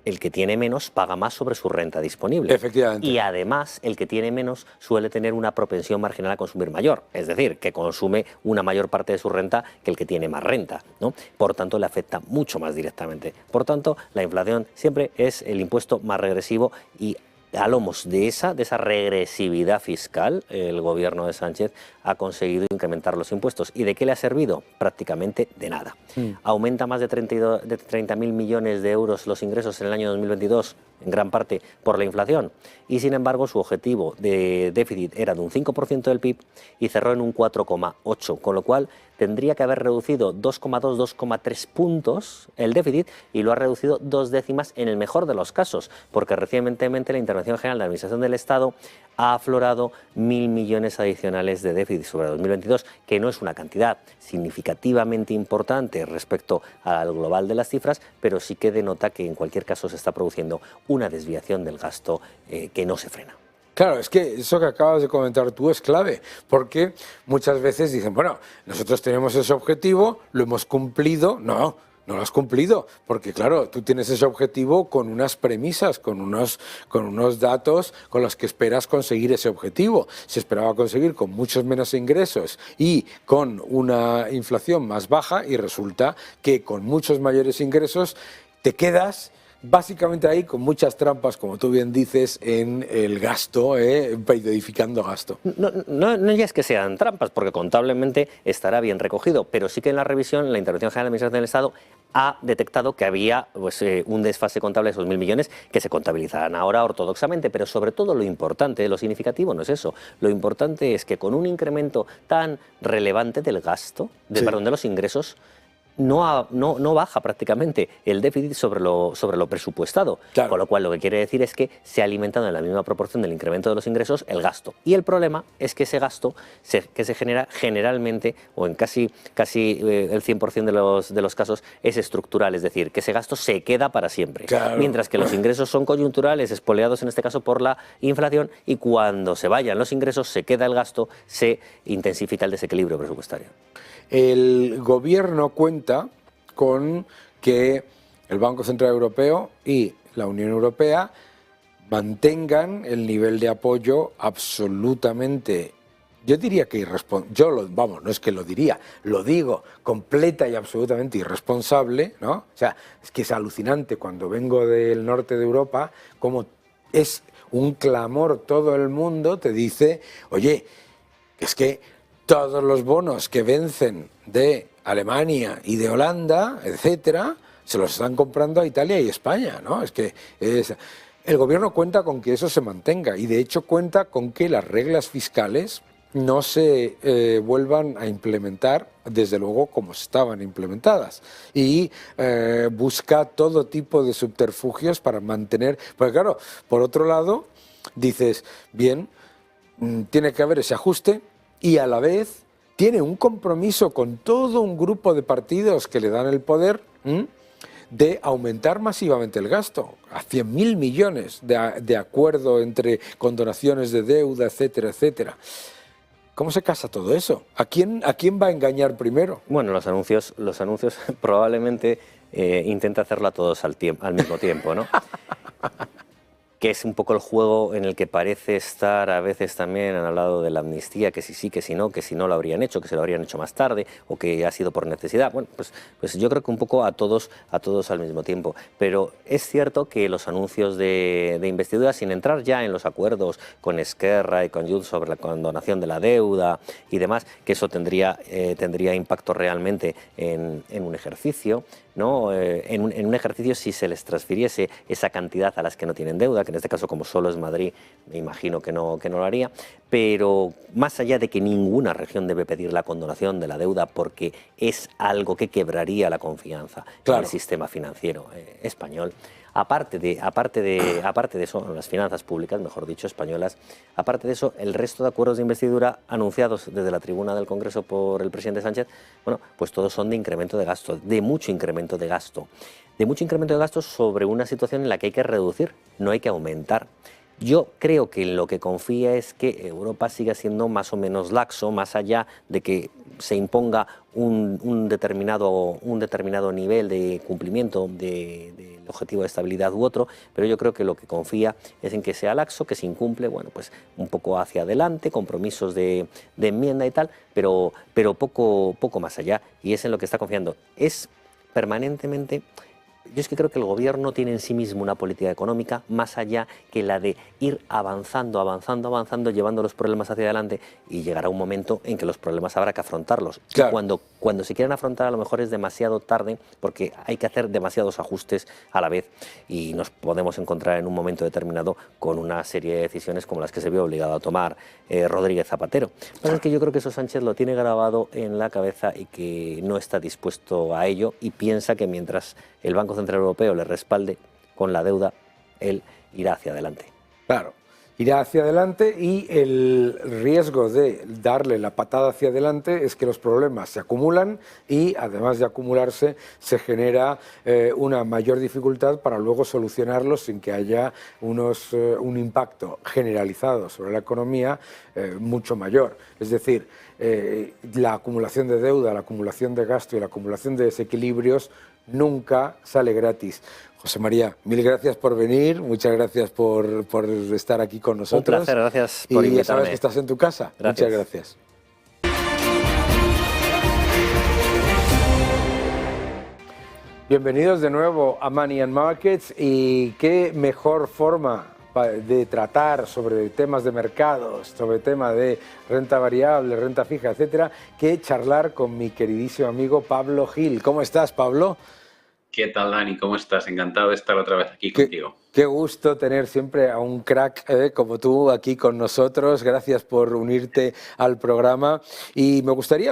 el que tiene menos paga más sobre su renta disponible. Efectivamente. Y además el que tiene menos suele tener una propensión marginal a consumir mayor, es decir, que consume una mayor parte de su renta que el que tiene más renta, ¿no? Por tanto, le afecta mucho más directamente. Por tanto, la inflación siempre es el impuesto más regresivo, y a lomos de esa regresividad fiscal, el gobierno de Sánchez ha conseguido incrementar los impuestos. ¿Y de qué le ha servido? Prácticamente de nada. Aumenta más de 30.000 millones de euros los ingresos en el año 2022, en gran parte por la inflación, y sin embargo su objetivo de déficit era de un 5% del PIB y cerró en un 4,8%, con lo cual tendría que haber reducido 2,3 puntos el déficit, y lo ha reducido 2 décimas en el mejor de los casos, porque recientemente la Intervención General de la Administración del Estado ha aflorado 1.000 millones adicionales de déficit sobre 2022, que no es una cantidad significativamente importante respecto al global de las cifras, pero sí que denota que en cualquier caso se está produciendo una desviación del gasto que no se frena. Claro, es que eso que acabas de comentar tú es clave, porque muchas veces dicen, bueno, nosotros tenemos ese objetivo, lo hemos cumplido. No lo has cumplido, porque claro, tú tienes ese objetivo con unas premisas, con unos datos con los que esperas conseguir ese objetivo. Se esperaba conseguir con muchos menos ingresos y con una inflación más baja, y resulta que con muchos mayores ingresos te quedas básicamente ahí con muchas trampas, como tú bien dices, en el gasto, periodificando gasto. No ya es que sean trampas, porque contablemente estará bien recogido, pero sí que en la revisión la Intervención General de la Administración del Estado ha detectado que había un desfase contable de esos 1.000 millones que se contabilizarán ahora ortodoxamente, pero sobre todo lo importante, lo significativo no es eso. Lo importante es que con un incremento tan relevante del gasto, de los ingresos, no baja prácticamente el déficit sobre lo presupuestado, claro. Con lo cual lo que quiere decir es que se ha alimentado en la misma proporción del incremento de los ingresos el gasto. Y el problema es que ese gasto que se genera generalmente, o en casi el 100% de los casos, es estructural, es decir, que ese gasto se queda para siempre. Claro. Mientras que los ingresos son coyunturales, espoleados en este caso por la inflación, y cuando se vayan los ingresos, se queda el gasto, se intensifica el desequilibrio presupuestario. El gobierno cuenta con que el Banco Central Europeo y la Unión Europea mantengan el nivel de apoyo absolutamente, yo diría que no es que lo diría, lo digo, completa y absolutamente irresponsable, ¿no? O sea, es que es alucinante cuando vengo del norte de Europa, como es un clamor, todo el mundo te dice, oye, es que todos los bonos que vencen de Alemania y de Holanda, etcétera, se los están comprando a Italia y España, ¿no? El gobierno cuenta con que eso se mantenga y de hecho cuenta con que las reglas fiscales no se vuelvan a implementar, desde luego, como estaban implementadas. Y busca todo tipo de subterfugios para mantener... Porque claro, por otro lado, dices, bien, tiene que haber ese ajuste y a la vez tiene un compromiso con todo un grupo de partidos que le dan el poder de aumentar masivamente el gasto, a 100.000 millones de acuerdo entre condonaciones de deuda, etcétera, etcétera. ¿Cómo se casa todo eso? ¿A quién va a engañar primero? Bueno, los anuncios probablemente intenta hacerlo a todos al mismo tiempo, ¿no? Que es un poco el juego en el que parece estar. A veces también han hablado de la amnistía, que si sí, que si no lo habrían hecho, que se lo habrían hecho más tarde o que ha sido por necesidad. Bueno, pues yo creo que un poco a todos al mismo tiempo. Pero es cierto que los anuncios de investidura, sin entrar ya en los acuerdos con Esquerra y con Junts sobre la condonación de la deuda y demás, que eso tendría impacto realmente en un ejercicio, ¿no? En un ejercicio, si se les transfiriese esa cantidad a las que no tienen deuda, que en este caso, como solo es Madrid, me imagino que no lo haría, pero más allá de que ninguna región debe pedir la condonación de la deuda porque es algo que quebraría la confianza en el sistema financiero español. Aparte de eso, las finanzas públicas, mejor dicho, españolas, aparte de eso, el resto de acuerdos de investidura anunciados desde la tribuna del Congreso por el presidente Sánchez, bueno, pues todos son de incremento de gasto, de mucho incremento de gasto. De mucho incremento de gastos sobre una situación en la que hay que reducir, no hay que aumentar. Yo creo que lo que confía es que Europa siga siendo más o menos laxo, más allá de que se imponga un determinado nivel de cumplimiento del objetivo de estabilidad u otro, pero yo creo que lo que confía es en que sea laxo, que se incumple, bueno, pues un poco hacia adelante, compromisos de enmienda y tal, pero poco más allá, y es en lo que está confiando. Es permanentemente... Yo es que creo que el gobierno tiene en sí mismo una política económica más allá que la de ir avanzando, llevando los problemas hacia adelante, y llegará un momento en que los problemas habrá que afrontarlos. Claro. Y cuando se quieran afrontar, a lo mejor es demasiado tarde porque hay que hacer demasiados ajustes a la vez y nos podemos encontrar en un momento determinado con una serie de decisiones como las que se vio obligado a tomar Rodríguez Zapatero. Lo que pasa es que yo creo que eso Sánchez lo tiene grabado en la cabeza y que no está dispuesto a ello, y piensa que mientras el Banco Central Europeo le respalde con la deuda, él irá hacia adelante. Claro, irá hacia adelante, y el riesgo de darle la patada hacia adelante es que los problemas se acumulan y, además de acumularse, se genera una mayor dificultad para luego solucionarlos sin que haya un impacto generalizado sobre la economía mucho mayor. Es decir, la acumulación de deuda, la acumulación de gasto y la acumulación de desequilibrios nunca sale gratis. José María, mil gracias por venir, muchas gracias por estar aquí con nosotros. Un placer, gracias por invitarme. Y ya sabes que estás en tu casa. Gracias. Muchas gracias. Bienvenidos de nuevo a Money and Markets, y qué mejor forma de tratar sobre temas de mercados, sobre temas de renta variable, renta fija, etcétera, que charlar con mi queridísimo amigo Pablo Gil. ¿Cómo estás, Pablo? ¿Qué tal, Dani? ¿Cómo estás? Encantado de estar otra vez aquí contigo. Qué gusto tener siempre a un crack como tú aquí con nosotros. Gracias por unirte al programa. Y me gustaría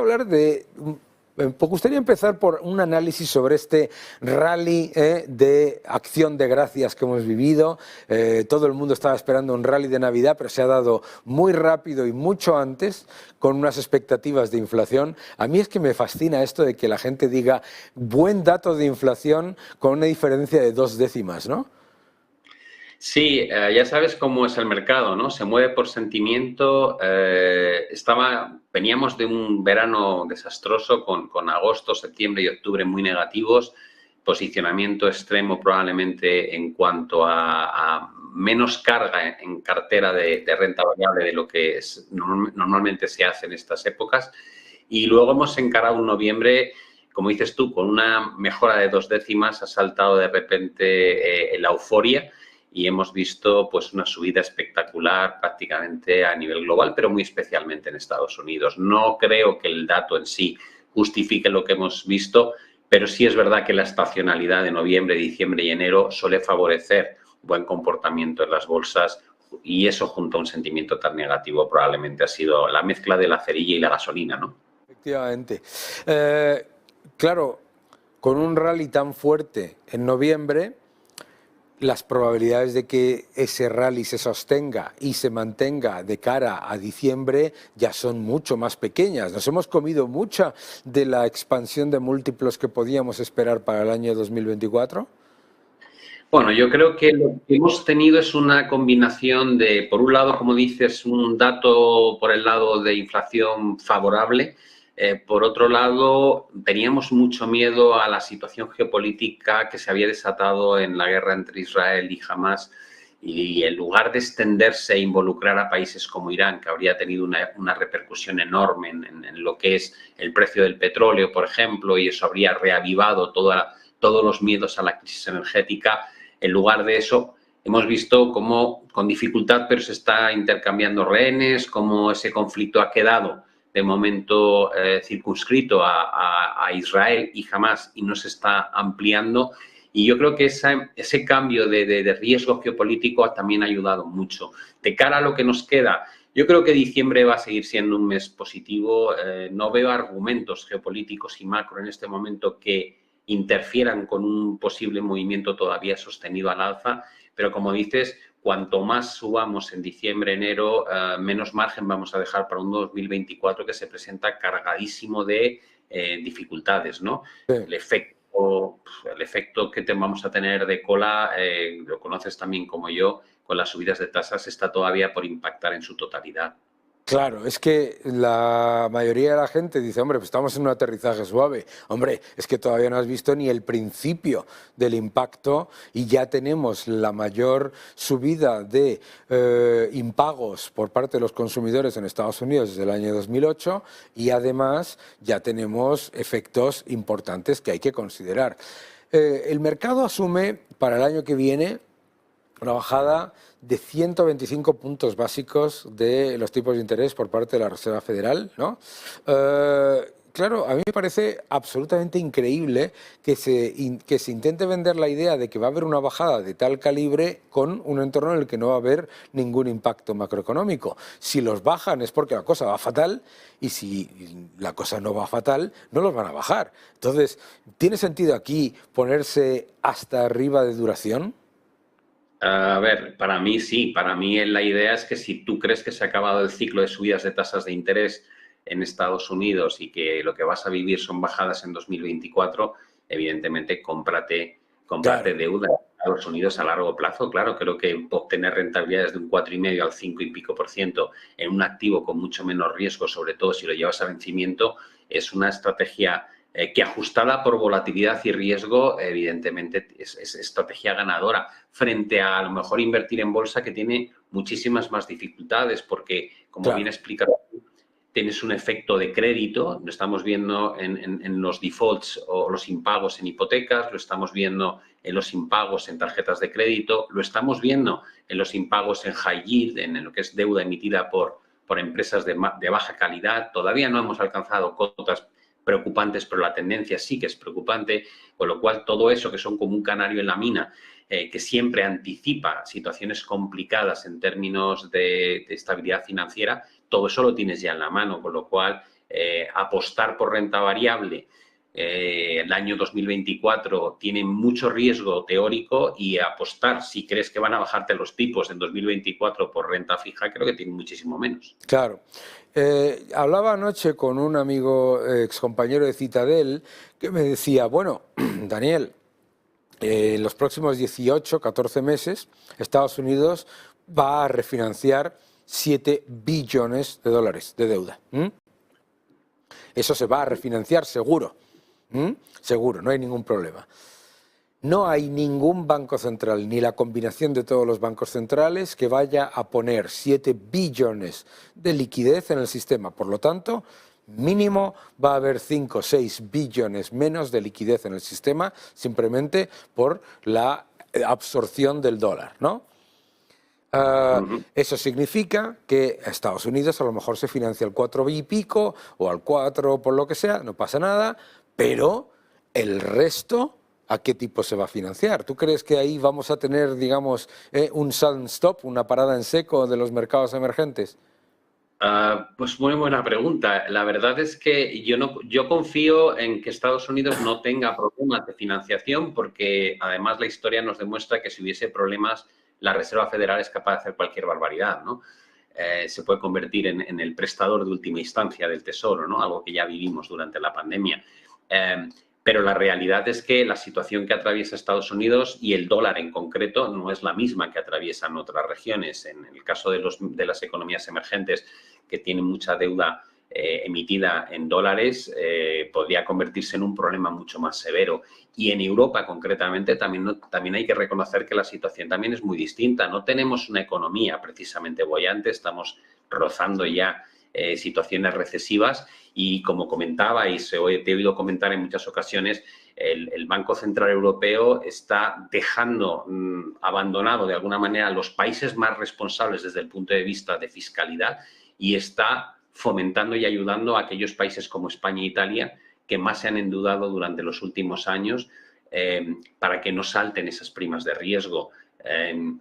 empezar por un análisis sobre este rally de Acción de Gracias que hemos vivido. Todo el mundo estaba esperando un rally de Navidad, pero se ha dado muy rápido y mucho antes, con unas expectativas de inflación. A mí es que me fascina esto de que la gente diga buen dato de inflación con una diferencia de 2 décimas, ¿no? Sí, ya sabes cómo es el mercado, ¿no? Se mueve por sentimiento. Veníamos de un verano desastroso con agosto, septiembre y octubre muy negativos, posicionamiento extremo probablemente en cuanto a menos carga en cartera de renta variable de lo que normalmente se hace en estas épocas. Y luego hemos encarado un noviembre, como dices tú, con una mejora de 2 décimas, ha saltado de repente la euforia. y hemos visto pues una subida espectacular prácticamente a nivel global, pero muy especialmente en Estados Unidos. No creo que el dato en sí justifique lo que hemos visto, pero sí es verdad que la estacionalidad de noviembre, diciembre y enero suele favorecer buen comportamiento en las bolsas, y eso, junto a un sentimiento tan negativo, probablemente ha sido la mezcla de la cerilla y la gasolina, ¿no? Efectivamente. Claro, con un rally tan fuerte en noviembre, las probabilidades de que ese rally se sostenga y se mantenga de cara a diciembre ya son mucho más pequeñas. Nos hemos comido mucha de la expansión de múltiplos que podíamos esperar para el año 2024. Bueno, yo creo que lo que hemos tenido es una combinación de, por un lado, como dices, un dato por el lado de inflación favorable. Por otro lado, teníamos mucho miedo a la situación geopolítica que se había desatado en la guerra entre Israel y Hamás, y en lugar de extenderse e involucrar a países como Irán, que habría tenido una repercusión enorme en lo que es el precio del petróleo, por ejemplo, y eso habría reavivado todos los miedos a la crisis energética. En lugar de eso, hemos visto cómo, con dificultad, pero se está intercambiando rehenes, cómo ese conflicto ha quedado de momento circunscrito a Israel y Hamás, y no se está ampliando. Y yo creo que ese cambio de riesgo geopolítico también ha ayudado mucho. De cara a lo que nos queda, yo creo que diciembre va a seguir siendo un mes positivo. No veo argumentos geopolíticos y macro en este momento que interfieran con un posible movimiento todavía sostenido al alza, pero como dices, cuanto más subamos en diciembre, enero, menos margen vamos a dejar para un 2024 que se presenta cargadísimo de dificultades, ¿no? Sí. El efecto que vamos a tener de cola, lo conoces también como yo, con las subidas de tasas está todavía por impactar en su totalidad. Claro, es que la mayoría de la gente dice, hombre, pues estamos en un aterrizaje suave. Hombre, es que todavía no has visto ni el principio del impacto y ya tenemos la mayor subida de impagos por parte de los consumidores en Estados Unidos desde el año 2008, y además ya tenemos efectos importantes que hay que considerar. El mercado asume para el año que viene una bajada de 125 puntos básicos de los tipos de interés por parte de la Reserva Federal, ¿no? Claro, a mí me parece absolutamente increíble que se intente vender la idea de que va a haber una bajada de tal calibre con un entorno en el que no va a haber ningún impacto macroeconómico. Si los bajan es porque la cosa va fatal, y si la cosa no va fatal, no los van a bajar. Entonces, ¿tiene sentido aquí ponerse hasta arriba de duración? A ver, para mí sí. Para mí la idea es que si tú crees que se ha acabado el ciclo de subidas de tasas de interés en Estados Unidos y que lo que vas a vivir son bajadas en 2024, evidentemente cómprate claro, deuda en Estados Unidos a largo plazo. Claro, creo que obtener rentabilidades de un 4,5 al 5 y pico % en un activo con mucho menos riesgo, sobre todo si lo llevas a vencimiento, es una estrategia que, ajustada por volatilidad y riesgo, evidentemente es estrategia ganadora frente a lo mejor invertir en bolsa, que tiene muchísimas más dificultades porque, como claro, bien explicado, tienes un efecto de crédito. Lo estamos viendo en los defaults o los impagos en hipotecas, lo estamos viendo en los impagos en tarjetas de crédito, lo estamos viendo en los impagos en high yield, en lo que es deuda emitida por empresas de baja calidad. Todavía no hemos alcanzado cotas preocupantes, pero la tendencia sí que es preocupante, con lo cual todo eso, que son como un canario en la mina, que siempre anticipa situaciones complicadas en términos de estabilidad financiera, todo eso lo tienes ya en la mano, con lo cual apostar por renta variable el año 2024 tiene mucho riesgo teórico, y apostar, si crees que van a bajarte los tipos en 2024 por renta fija, creo que tiene muchísimo menos. Claro. Hablaba anoche con un amigo excompañero de Citadel que me decía, bueno, Daniel, en los próximos 18, 14 meses, Estados Unidos va a refinanciar 7 billones de dólares de deuda. Eso se va a refinanciar seguro. Seguro, no hay ningún problema. No hay ningún banco central, ni la combinación de todos los bancos centrales, que vaya a poner 7 billones de liquidez en el sistema. Por lo tanto, mínimo va a haber 5 o 6 billones menos de liquidez en el sistema, simplemente por la absorción del dólar, ¿no? Eso significa que Estados Unidos a lo mejor se financia al 4 y pico o al 4 por lo que sea, no pasa nada, pero el resto, ¿a qué tipo se va a financiar? ¿Tú crees que ahí vamos a tener, digamos, un sudden stop, una parada en seco de los mercados emergentes? Pues muy buena pregunta. La verdad es que yo confío en que Estados Unidos no tenga problemas de financiación, porque además la historia nos demuestra que si hubiese problemas, la Reserva Federal es capaz de hacer cualquier barbaridad, ¿no? Se puede convertir en el prestador de última instancia del tesoro, ¿no? Algo que ya vivimos durante la pandemia. Pero la realidad es que la situación que atraviesa Estados Unidos y el dólar en concreto no es la misma que atraviesan otras regiones. En el caso de las economías emergentes que tienen mucha deuda emitida en dólares, podría convertirse en un problema mucho más severo. Y en Europa, concretamente, también hay que reconocer que la situación también es muy distinta. No tenemos una economía precisamente boyante, estamos rozando ya situaciones recesivas y, como comentaba y te he oído comentar en muchas ocasiones, el Banco Central Europeo está dejando abandonado de alguna manera a los países más responsables desde el punto de vista de fiscalidad y está fomentando y ayudando a aquellos países como España e Italia que más se han endeudado durante los últimos años para que no salten esas primas de riesgo.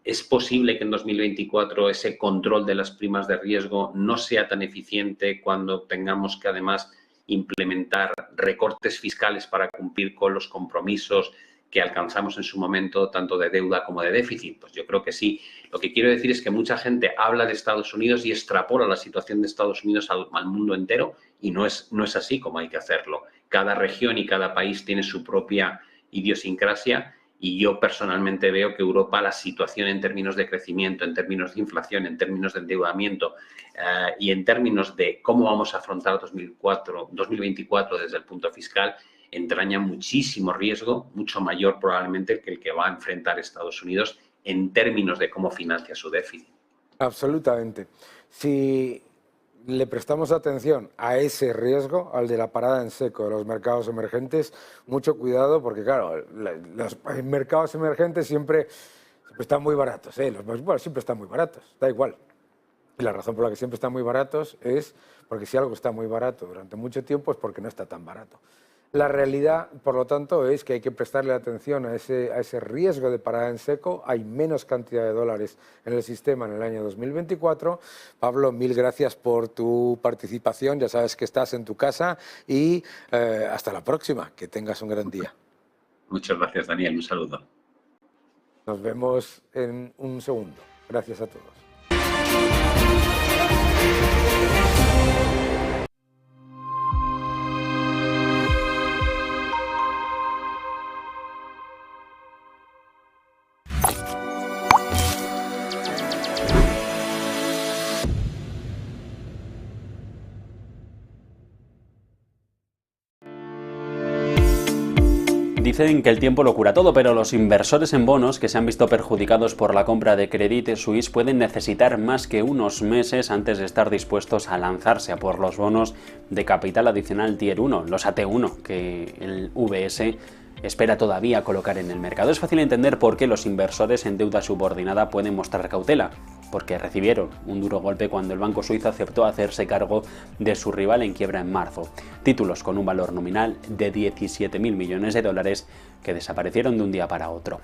Es posible que en 2024 ese control de las primas de riesgo no sea tan eficiente cuando tengamos que además implementar recortes fiscales para cumplir con los compromisos que alcanzamos en su momento, tanto de deuda como de déficit. Pues yo creo que sí. Lo que quiero decir es que mucha gente habla de Estados Unidos y extrapola la situación de Estados Unidos al mundo entero y no es así como hay que hacerlo. Cada región y cada país tiene su propia idiosincrasia. Y yo personalmente veo que Europa, la situación en términos de crecimiento, en términos de inflación, en términos de endeudamiento y en términos de cómo vamos a afrontar 2024 desde el punto fiscal, entraña muchísimo riesgo, mucho mayor probablemente que el que va a enfrentar Estados Unidos en términos de cómo financia su déficit. Absolutamente. Si le prestamos atención a ese riesgo, al de la parada en seco de los mercados emergentes, mucho cuidado porque, claro, los mercados emergentes siempre están muy baratos, siempre están muy baratos, da igual. Y la razón por la que siempre están muy baratos es porque si algo está muy barato durante mucho tiempo es porque no está tan barato. La realidad, por lo tanto, es que hay que prestarle atención a ese riesgo de parada en seco. Hay menos cantidad de dólares en el sistema en el año 2024. Pablo, mil gracias por tu participación. Ya sabes que estás en tu casa y hasta la próxima. Que tengas un gran día. Muchas gracias, Daniel. Un saludo. Nos vemos en un segundo. Gracias a todos. Dicen que el tiempo lo cura todo, pero los inversores en bonos que se han visto perjudicados por la compra de Credit Suisse pueden necesitar más que unos meses antes de estar dispuestos a lanzarse a por los bonos de capital adicional Tier 1, los AT1, que el VS espera todavía colocar en el mercado. Es fácil entender por qué los inversores en deuda subordinada pueden mostrar cautela, porque recibieron un duro golpe cuando el banco suizo aceptó hacerse cargo de su rival en quiebra en marzo. Títulos con un valor nominal de 17.000 millones de dólares que desaparecieron de un día para otro.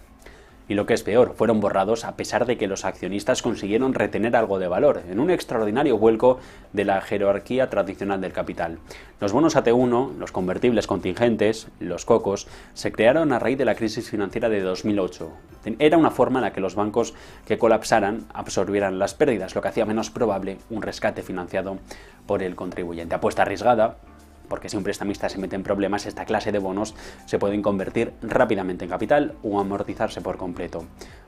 Y lo que es peor, fueron borrados a pesar de que los accionistas consiguieron retener algo de valor, en un extraordinario vuelco de la jerarquía tradicional del capital. Los bonos AT1, los convertibles contingentes, los COCOs, se crearon a raíz de la crisis financiera de 2008. Era una forma en la que los bancos que colapsaran absorbieran las pérdidas, lo que hacía menos probable un rescate financiado por el contribuyente. Apuesta arriesgada, porque si un prestamista se mete en problemas, esta clase de bonos se pueden convertir rápidamente en capital o amortizarse por completo.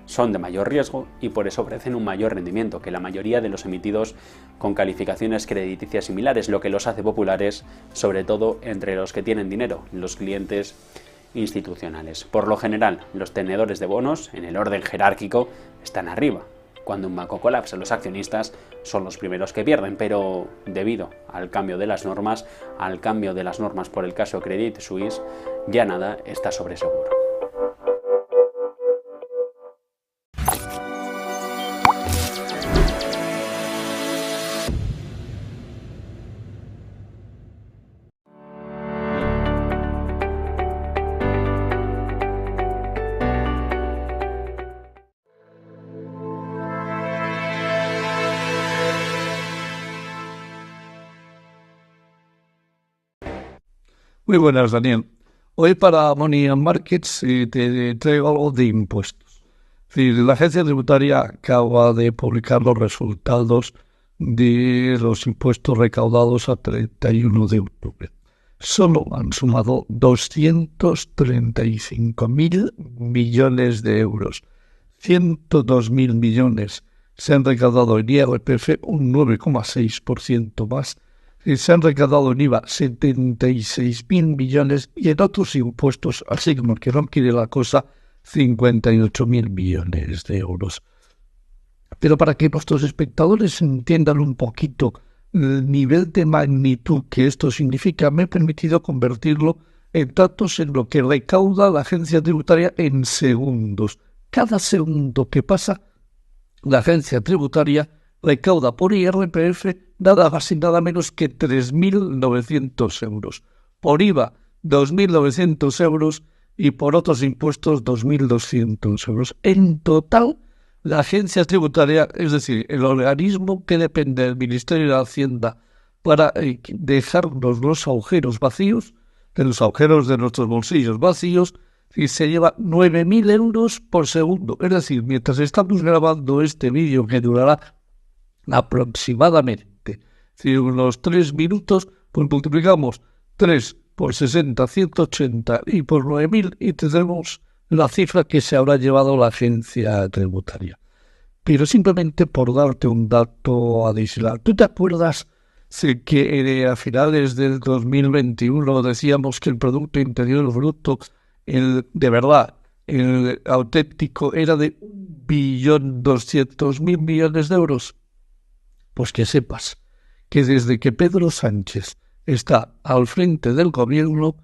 Son de mayor riesgo y por eso ofrecen un mayor rendimiento que la mayoría de los emitidos con calificaciones crediticias similares, lo que los hace populares, sobre todo entre los que tienen dinero, los clientes institucionales. Por lo general, los tenedores de bonos, en el orden jerárquico, están arriba. Cuando un banco colapsa, los accionistas son los primeros que pierden, pero debido al cambio de las normas, por el caso Credit Suisse, ya nada está sobre seguro. Muy buenas, Daniel. Hoy para Money and Markets te traigo algo de impuestos. Es decir, la agencia tributaria acaba de publicar los resultados de los impuestos recaudados a 31 de octubre. Solo han sumado 235.000 millones de euros. 102.000 millones se han recaudado en IRPF, un 9,6% más. Y se han recaudado en IVA 76.000 millones y en otros impuestos, así como que no quiere la cosa, 58.000 millones de euros. Pero para que nuestros espectadores entiendan un poquito el nivel de magnitud que esto significa, me he permitido convertirlo en datos en lo que recauda la agencia tributaria en segundos. Cada segundo que pasa, la agencia tributaria recauda por IRPF nada más y nada menos que 3.900 euros. Por IVA, 2.900 euros y por otros impuestos, 2.200 euros. En total, la agencia tributaria, es decir, el organismo que depende del Ministerio de Hacienda para dejarnos los agujeros vacíos, de los agujeros de nuestros bolsillos vacíos, y se lleva 9.000 euros por segundo. Es decir, mientras estamos grabando este vídeo que durará aproximadamente, unos 3 minutos, pues multiplicamos 3 por 60, 180 y por 9.000 y tendremos la cifra que se habrá llevado la agencia tributaria. Pero simplemente por darte un dato adicional, ¿tú te acuerdas que a finales del 2021 decíamos que el Producto Interior Bruto, el auténtico, era de 1.200.000 millones de euros? Pues que sepas que desde que Pedro Sánchez está al frente del gobierno,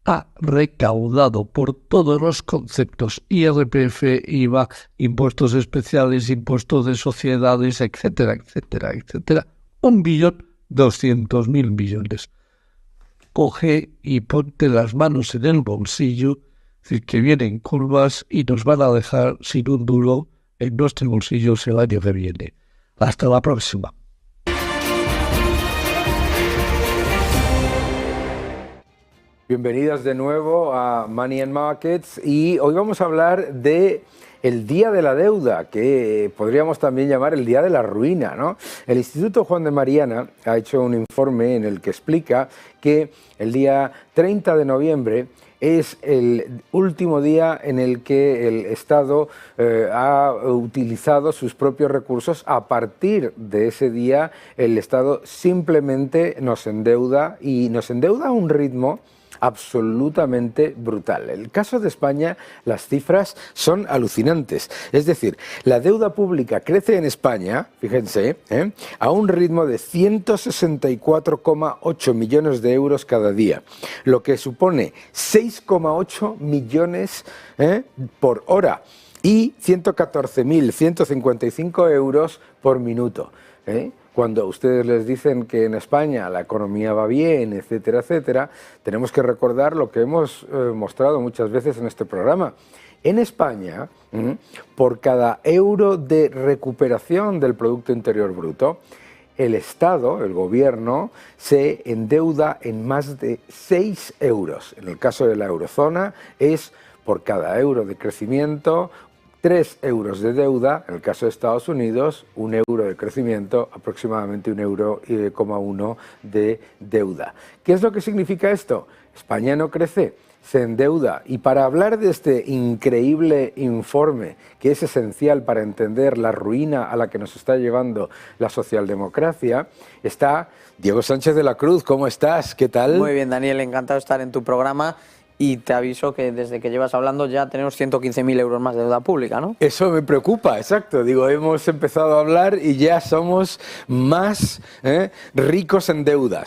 ha recaudado por todos los conceptos, IRPF, IVA, impuestos especiales, impuestos de sociedades, etcétera, etcétera, etcétera, 1.200.000 millones. Coge y ponte las manos en el bolsillo, es decir, que vienen curvas y nos van a dejar sin un duro en nuestros bolsillos el año que viene. Hasta la próxima. Bienvenidos de nuevo a Money and Markets y hoy vamos a hablar de el Día de la Deuda, que podríamos también llamar el Día de la Ruina, ¿no? El Instituto Juan de Mariana ha hecho un informe en el que explica que el día 30 de noviembre es el último día en el que el Estado ha utilizado sus propios recursos. A partir de ese día, el Estado simplemente nos endeuda y nos endeuda a un ritmo absolutamente brutal. En el caso de España, las cifras son alucinantes. Es decir, la deuda pública crece en España, fíjense, a un ritmo de 164,8 millones de euros cada día, lo que supone 6,8 millones por hora y 114.155 euros por minuto. Cuando ustedes les dicen que en España la economía va bien, etcétera, etcétera, tenemos que recordar lo que hemos mostrado muchas veces en este programa. En España, por cada euro de recuperación del Producto Interior Bruto, el Estado, el Gobierno, se endeuda en más de 6 euros. En el caso de la eurozona es por cada euro de crecimiento, 3 euros de deuda. En el caso de Estados Unidos, 1 euro de crecimiento, aproximadamente 1,1 euro de deuda. ¿Qué es lo que significa esto? España no crece, se endeuda. Y para hablar de este increíble informe, que es esencial para entender la ruina a la que nos está llevando la socialdemocracia, está Diego Sánchez de la Cruz. ¿Cómo estás? ¿Qué tal? Muy bien, Daniel, encantado de estar en tu programa. Y te aviso que desde que llevas hablando ya tenemos 115.000 euros más de deuda pública, ¿no? Eso me preocupa, exacto. Digo, hemos empezado a hablar y ya somos más ricos en deuda.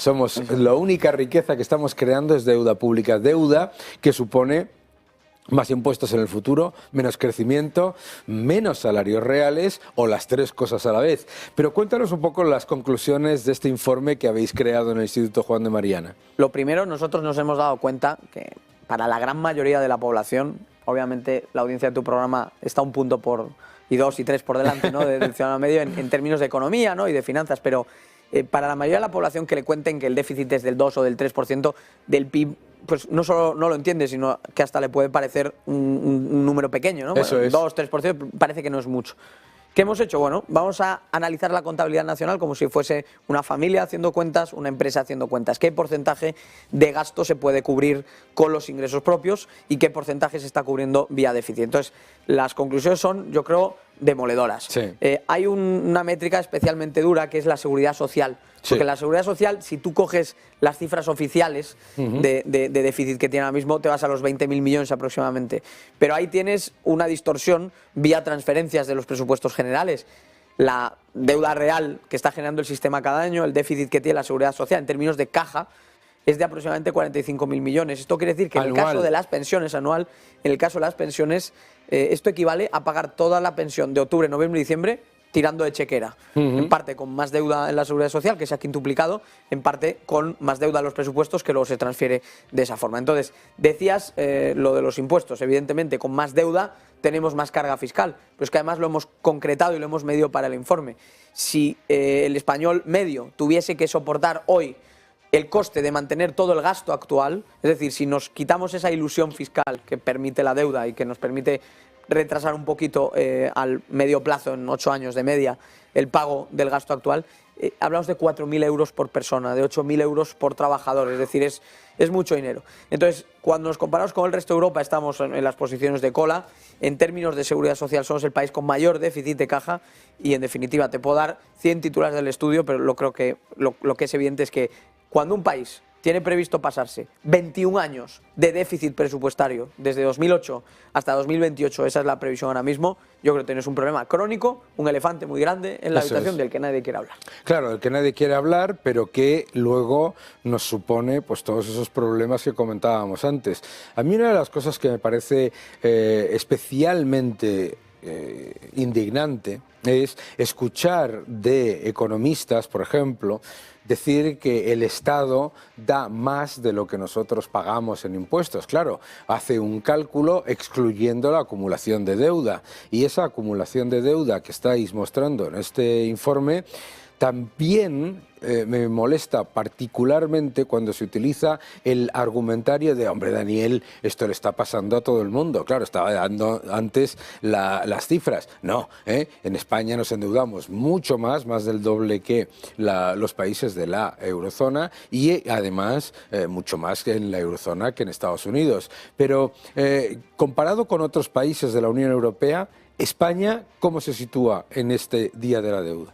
La única riqueza que estamos creando es deuda pública. Deuda que supone más impuestos en el futuro, menos crecimiento, menos salarios reales o las tres cosas a la vez. Pero cuéntanos un poco las conclusiones de este informe que habéis creado en el Instituto Juan de Mariana. Lo primero, nosotros nos hemos dado cuenta que para la gran mayoría de la población, obviamente la audiencia de tu programa está un punto y 2 y 3 por delante, ¿no?, del ciudadano medio en términos de economía, ¿no?, y de finanzas, pero para la mayoría de la población que le cuenten que el déficit es del 2 o del 3% del PIB, pues no solo no lo entiende, sino que hasta le puede parecer un número pequeño, ¿no? Eso es. 2-3% parece que no es mucho. ¿Qué hemos hecho? Bueno, vamos a analizar la contabilidad nacional como si fuese una familia haciendo cuentas, una empresa haciendo cuentas. ¿Qué porcentaje de gasto se puede cubrir con los ingresos propios y qué porcentaje se está cubriendo vía déficit? Entonces, las conclusiones son, yo creo, demoledoras. Sí. Hay una métrica especialmente dura que es la seguridad social. Porque la seguridad social, si tú coges las cifras oficiales de déficit que tiene ahora mismo, te vas a los 20.000 millones aproximadamente. Pero ahí tienes una distorsión vía transferencias de los presupuestos generales. La deuda real que está generando el sistema cada año, el déficit que tiene la seguridad social en términos de caja, es de aproximadamente 45.000 millones. Esto quiere decir que en el caso de las pensiones anual, en el caso de las pensiones, esto equivale a pagar toda la pensión de octubre, noviembre y diciembre tirando de chequera, en parte con más deuda en la seguridad social, que se ha quintuplicado, en parte con más deuda en los presupuestos, que luego se transfiere de esa forma. Entonces, decías lo de los impuestos, evidentemente con más deuda tenemos más carga fiscal, pero es que además lo hemos concretado y lo hemos medido para el informe. Si el español medio tuviese que soportar hoy el coste de mantener todo el gasto actual, es decir, si nos quitamos esa ilusión fiscal que permite la deuda y que nos permite retrasar un poquito al medio plazo, en 8 años de media, el pago del gasto actual, hablamos de 4.000 euros por persona, de 8.000 euros por trabajador, es decir, es mucho dinero. Entonces, cuando nos comparamos con el resto de Europa, estamos en las posiciones de cola. En términos de seguridad social, somos el país con mayor déficit de caja y, en definitiva, te puedo dar 100 titulares del estudio, pero lo que es evidente es que cuando un país tiene previsto pasarse 21 años de déficit presupuestario, desde 2008 hasta 2028, esa es la previsión ahora mismo, yo creo que tienes un problema crónico, un elefante muy grande en la habitación del que nadie quiere hablar. Claro, del que nadie quiere hablar, pero que luego nos supone pues todos esos problemas que comentábamos antes. A mí una de las cosas que me parece especialmente indignante es escuchar de economistas, por ejemplo, decir que el Estado da más de lo que nosotros pagamos en impuestos. Claro, hace un cálculo excluyendo la acumulación de deuda. Y esa acumulación de deuda que estáis mostrando en este informe también me molesta particularmente cuando se utiliza el argumentario de, hombre, Daniel, esto le está pasando a todo el mundo. Claro, estaba dando antes las cifras. No, en España nos endeudamos mucho más del doble que los países de la eurozona y además mucho más que en la eurozona que en Estados Unidos. Pero comparado con otros países de la Unión Europea, España, ¿cómo se sitúa en este Día de la Deuda?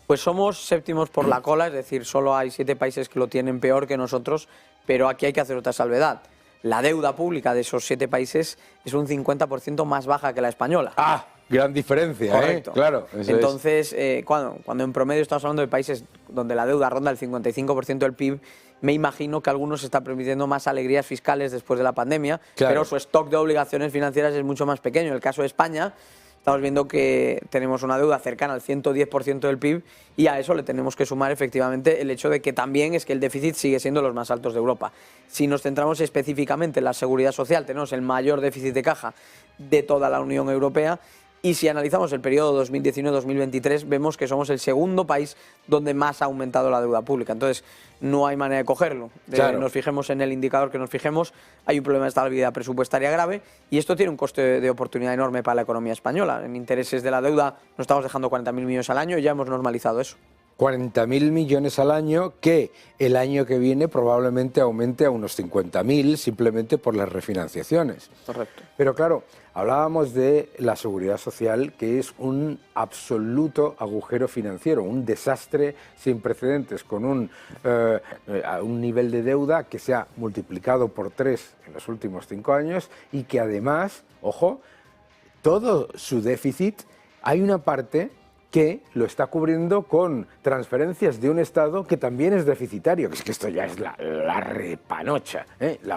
Pues somos séptimos por la cola, es decir, solo hay 7 países que lo tienen peor que nosotros, pero aquí hay que hacer otra salvedad. La deuda pública de esos 7 países es un 50% más baja que la española. ¡Ah! Gran diferencia, correcto. Claro. Entonces, cuando en promedio estamos hablando de países donde la deuda ronda el 55% del PIB, me imagino que algunos se están permitiendo más alegrías fiscales después de la pandemia, pero su stock de obligaciones financieras es mucho más pequeño. En el caso de España, estamos viendo que tenemos una deuda cercana al 110% del PIB y a eso le tenemos que sumar efectivamente el hecho de que también es que el déficit sigue siendo los más altos de Europa. Si nos centramos específicamente en la seguridad social, tenemos el mayor déficit de caja de toda la Unión Europea. Y si analizamos el periodo 2019-2023, vemos que somos el segundo país donde más ha aumentado la deuda pública. Entonces, no hay manera de cogerlo. Claro. Nos fijemos en el indicador que nos fijemos, hay un problema de estabilidad presupuestaria grave y esto tiene un coste de oportunidad enorme para la economía española. En intereses de la deuda nos estamos dejando 40.000 millones al año y ya hemos normalizado eso. 40.000 millones al año, que el año que viene probablemente aumente a unos 50.000 simplemente por las refinanciaciones. Correcto. Pero claro, hablábamos de la seguridad social, que es un absoluto agujero financiero, un desastre sin precedentes, con un nivel de deuda que se ha multiplicado por 3 en los últimos 5 años y que además, ojo, todo su déficit, hay una parte que lo está cubriendo con transferencias de un Estado que también es deficitario, que es que esto ya es la repanocha,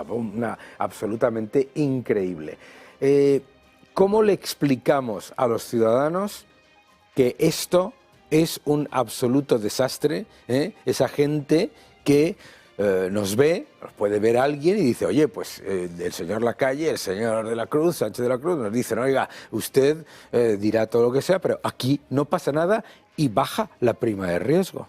una absolutamente increíble. ¿Cómo le explicamos a los ciudadanos que esto es un absoluto desastre? Esa gente que nos ve, nos puede ver a alguien y dice, oye, pues el señor Lacalle, el señor de la Cruz, Sánchez de la Cruz, nos dicen, oiga, usted dirá todo lo que sea, pero aquí no pasa nada y baja la prima de riesgo.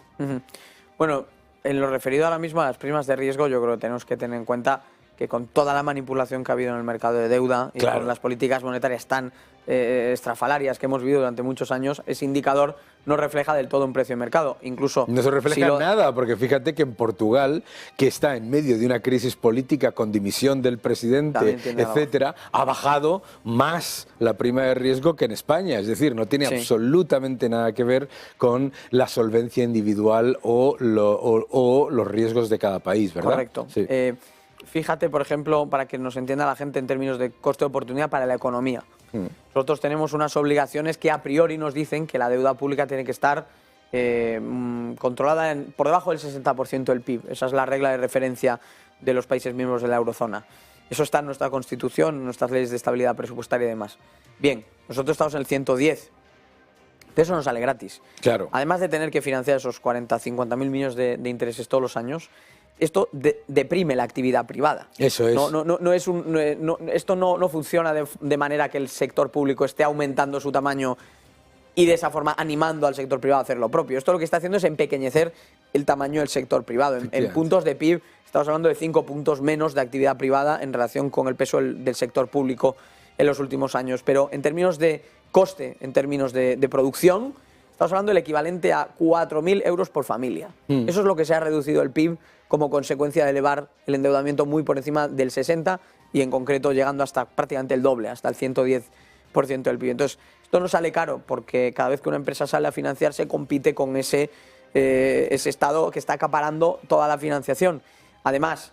Bueno, en lo referido ahora mismo a las primas de riesgo, yo creo que tenemos que tener en cuenta que con toda la manipulación que ha habido en el mercado de deuda y con las políticas monetarias tan estrafalarias que hemos vivido durante muchos años, ese indicador no refleja del todo un precio de mercado. Incluso no se refleja nada, porque fíjate que en Portugal, que está en medio de una crisis política con dimisión del presidente, etcétera, ha bajado más la prima de riesgo que en España. Es decir, no tiene absolutamente nada que ver con la solvencia individual o los riesgos de cada país, ¿verdad? Correcto. Sí. Fíjate, por ejemplo, para que nos entienda la gente en términos de coste de oportunidad para la economía. Nosotros tenemos unas obligaciones que a priori nos dicen que la deuda pública tiene que estar controlada por debajo del 60% del PIB. Esa es la regla de referencia de los países miembros de la eurozona. Eso está en nuestra Constitución, en nuestras leyes de estabilidad presupuestaria y demás. Bien, nosotros estamos en el 110. De eso nos sale gratis. Claro. Además de tener que financiar esos 50.000 millones de intereses todos los años, esto deprime la actividad privada. Eso es. Esto no funciona de manera que el sector público esté aumentando su tamaño y de esa forma animando al sector privado a hacer lo propio. Esto lo que está haciendo es empequeñecer el tamaño del sector privado. En puntos de PIB estamos hablando de 5 puntos menos de actividad privada en relación con el peso del sector público en los últimos años. Pero en términos de coste, en términos de producción, estamos hablando del equivalente a 4.000 euros por familia. Eso es lo que se ha reducido el PIB como consecuencia de elevar el endeudamiento muy por encima del 60% y en concreto llegando hasta prácticamente el doble, hasta el 110% del PIB. Entonces, esto no sale caro porque cada vez que una empresa sale a financiarse compite con ese Estado que está acaparando toda la financiación. Además,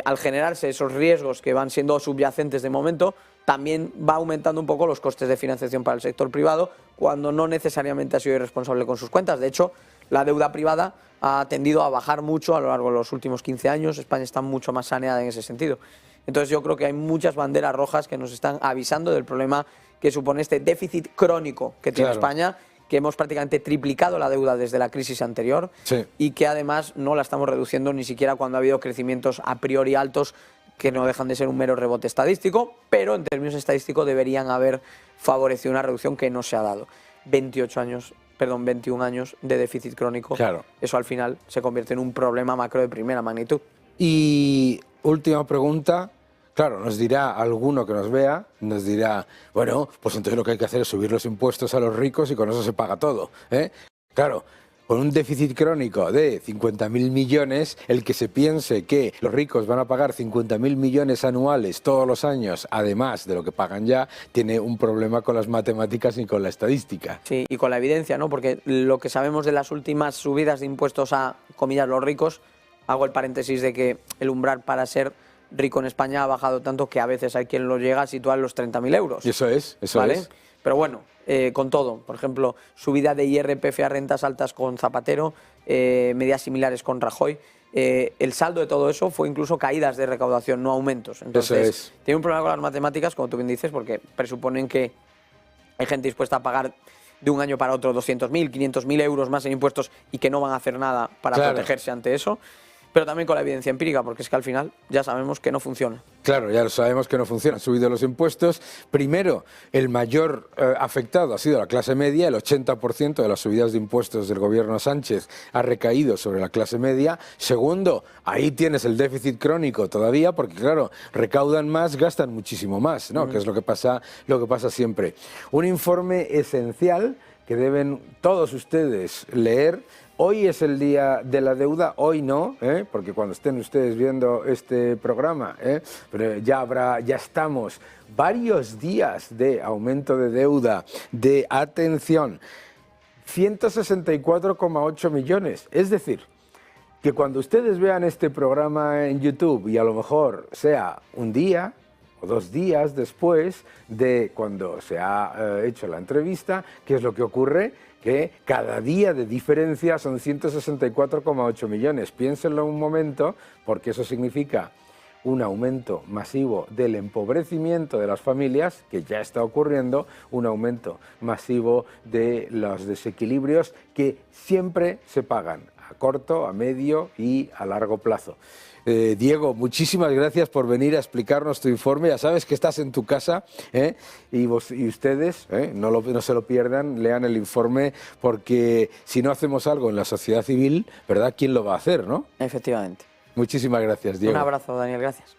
al generarse esos riesgos que van siendo subyacentes de momento, también va aumentando un poco los costes de financiación para el sector privado cuando no necesariamente ha sido irresponsable con sus cuentas. De hecho, la deuda privada ha tendido a bajar mucho a lo largo de los últimos 15 años. España está mucho más saneada en ese sentido. Entonces yo creo que hay muchas banderas rojas que nos están avisando del problema que supone este déficit crónico que tiene España, que hemos prácticamente triplicado la deuda desde la crisis anterior y que además no la estamos reduciendo ni siquiera cuando ha habido crecimientos a priori altos que no dejan de ser un mero rebote estadístico, pero en términos estadísticos deberían haber favorecido una reducción que no se ha dado. 21 años de déficit crónico, eso al final se convierte en un problema macro de primera magnitud. Y última pregunta, claro, nos dirá alguno que nos vea, nos dirá, bueno, pues entonces lo que hay que hacer es subir los impuestos a los ricos y con eso se paga todo, ¿eh? Claro. Con un déficit crónico de 50.000 millones, el que se piense que los ricos van a pagar 50.000 millones anuales todos los años, además de lo que pagan ya, tiene un problema con las matemáticas y con la estadística. Sí, y con la evidencia, ¿no? Porque lo que sabemos de las últimas subidas de impuestos a, comillas, los ricos, hago el paréntesis de que el umbral para ser rico en España ha bajado tanto que a veces hay quien lo llega a situar los 30.000 euros. Eso es. Pero bueno, con todo, por ejemplo, subida de IRPF a rentas altas con Zapatero, medidas similares con Rajoy. El saldo de todo eso fue incluso caídas de recaudación, no aumentos. Entonces, tiene un problema con las matemáticas, como tú bien dices, porque presuponen que hay gente dispuesta a pagar de un año para otro 200.000, 500.000 euros más en impuestos y que no van a hacer nada para protegerse ante eso. Pero también con la evidencia empírica, porque es que al final ya sabemos que no funciona. Claro, ya lo sabemos que no funciona. Han subido los impuestos. Primero, el mayor afectado ha sido la clase media. El 80% de las subidas de impuestos del gobierno Sánchez ha recaído sobre la clase media. Segundo, ahí tienes el déficit crónico todavía, porque claro, recaudan más, gastan muchísimo más, ¿no? Que es lo que pasa siempre. Un informe esencial que deben todos ustedes leer. Hoy es el día de la deuda, hoy no, porque cuando estén ustedes viendo este programa, pero ya estamos varios días de aumento de deuda, de atención, 164,8 millones. Es decir, que cuando ustedes vean este programa en YouTube y a lo mejor sea un día o 2 días después de cuando se ha hecho la entrevista, ¿qué es lo que ocurre? Que cada día de diferencia son 164,8 millones. Piénsenlo un momento, porque eso significa un aumento masivo del empobrecimiento de las familias, que ya está ocurriendo, un aumento masivo de los desequilibrios que siempre se pagan a corto, a medio y a largo plazo. Diego, muchísimas gracias por venir a explicarnos tu informe. Ya sabes que estás en tu casa, y ustedes no se lo pierdan, lean el informe, porque si no hacemos algo en la sociedad civil, ¿verdad? ¿Quién lo va a hacer, no? Efectivamente. Muchísimas gracias, Diego. Un abrazo, Daniel, gracias.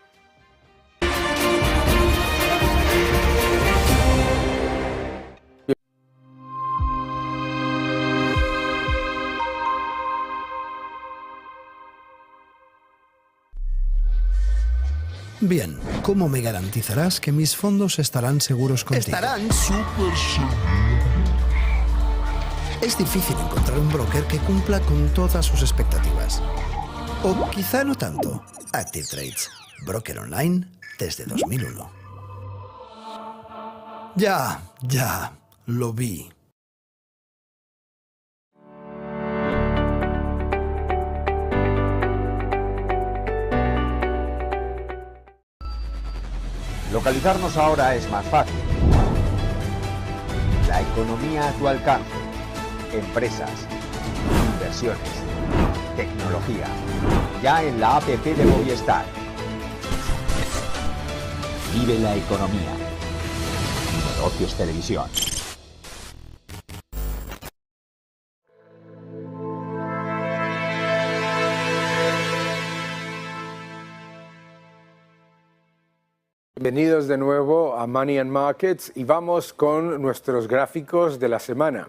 Bien, ¿cómo me garantizarás que mis fondos estarán seguros contigo? Estarán súper seguros. Es difícil encontrar un broker que cumpla con todas sus expectativas. O quizá no tanto. Active Trades, broker online desde 2001. Ya, lo vi. Localizarnos ahora es más fácil. La economía a tu alcance. Empresas, inversiones, tecnología. Ya en la app de Movistar. Vive la economía. Negocios Televisión. Bienvenidos de nuevo a Money and Markets y vamos con nuestros gráficos de la semana.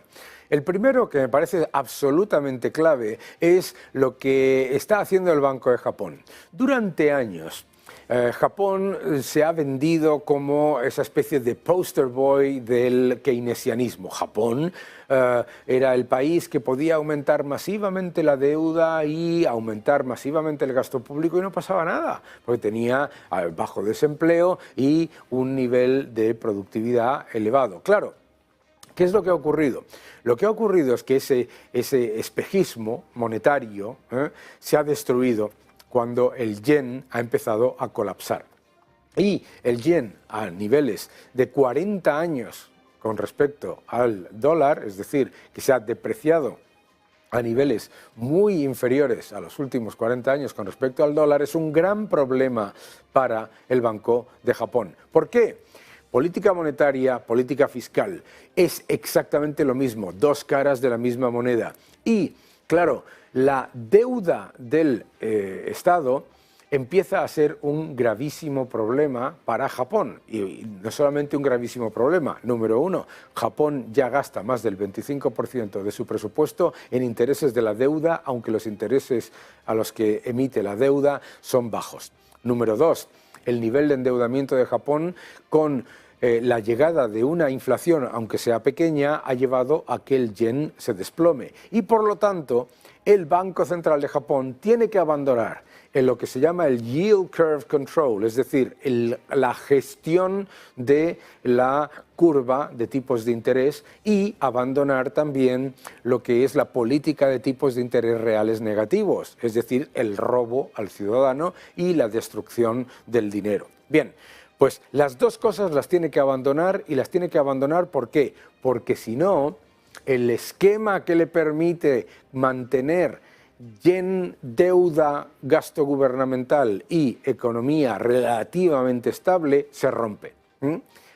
El primero, que me parece absolutamente clave, es lo que está haciendo el Banco de Japón. Durante años, Japón se ha vendido como esa especie de poster boy del keynesianismo. Japón era el país que podía aumentar masivamente la deuda y aumentar masivamente el gasto público y no pasaba nada, porque tenía bajo desempleo y un nivel de productividad elevado. Claro, ¿qué es lo que ha ocurrido? Lo que ha ocurrido es que ese espejismo monetario se ha destruido cuando el yen ha empezado a colapsar. Y el yen a niveles de 40 años con respecto al dólar, es decir, que se ha depreciado a niveles muy inferiores a los últimos 40 años con respecto al dólar, es un gran problema para el Banco de Japón. ¿Por qué? Política monetaria, política fiscal, es exactamente lo mismo, dos caras de la misma moneda. Y, claro, la deuda del Estado empieza a ser un gravísimo problema para Japón. Y no solamente un gravísimo problema. Número uno, Japón ya gasta más del 25% de su presupuesto en intereses de la deuda, aunque los intereses a los que emite la deuda son bajos. Número dos, el nivel de endeudamiento de Japón con la llegada de una inflación, aunque sea pequeña, ha llevado a que el yen se desplome. Y por lo tanto, el Banco Central de Japón tiene que abandonar en lo que se llama el Yield Curve Control, es decir, la gestión de la curva de tipos de interés y abandonar también lo que es la política de tipos de interés reales negativos, es decir, el robo al ciudadano y la destrucción del dinero. Bien, pues las dos cosas las tiene que abandonar y las tiene que abandonar ¿por qué? Porque si no, el esquema que le permite mantener yen, deuda, gasto gubernamental y economía relativamente estable se rompe.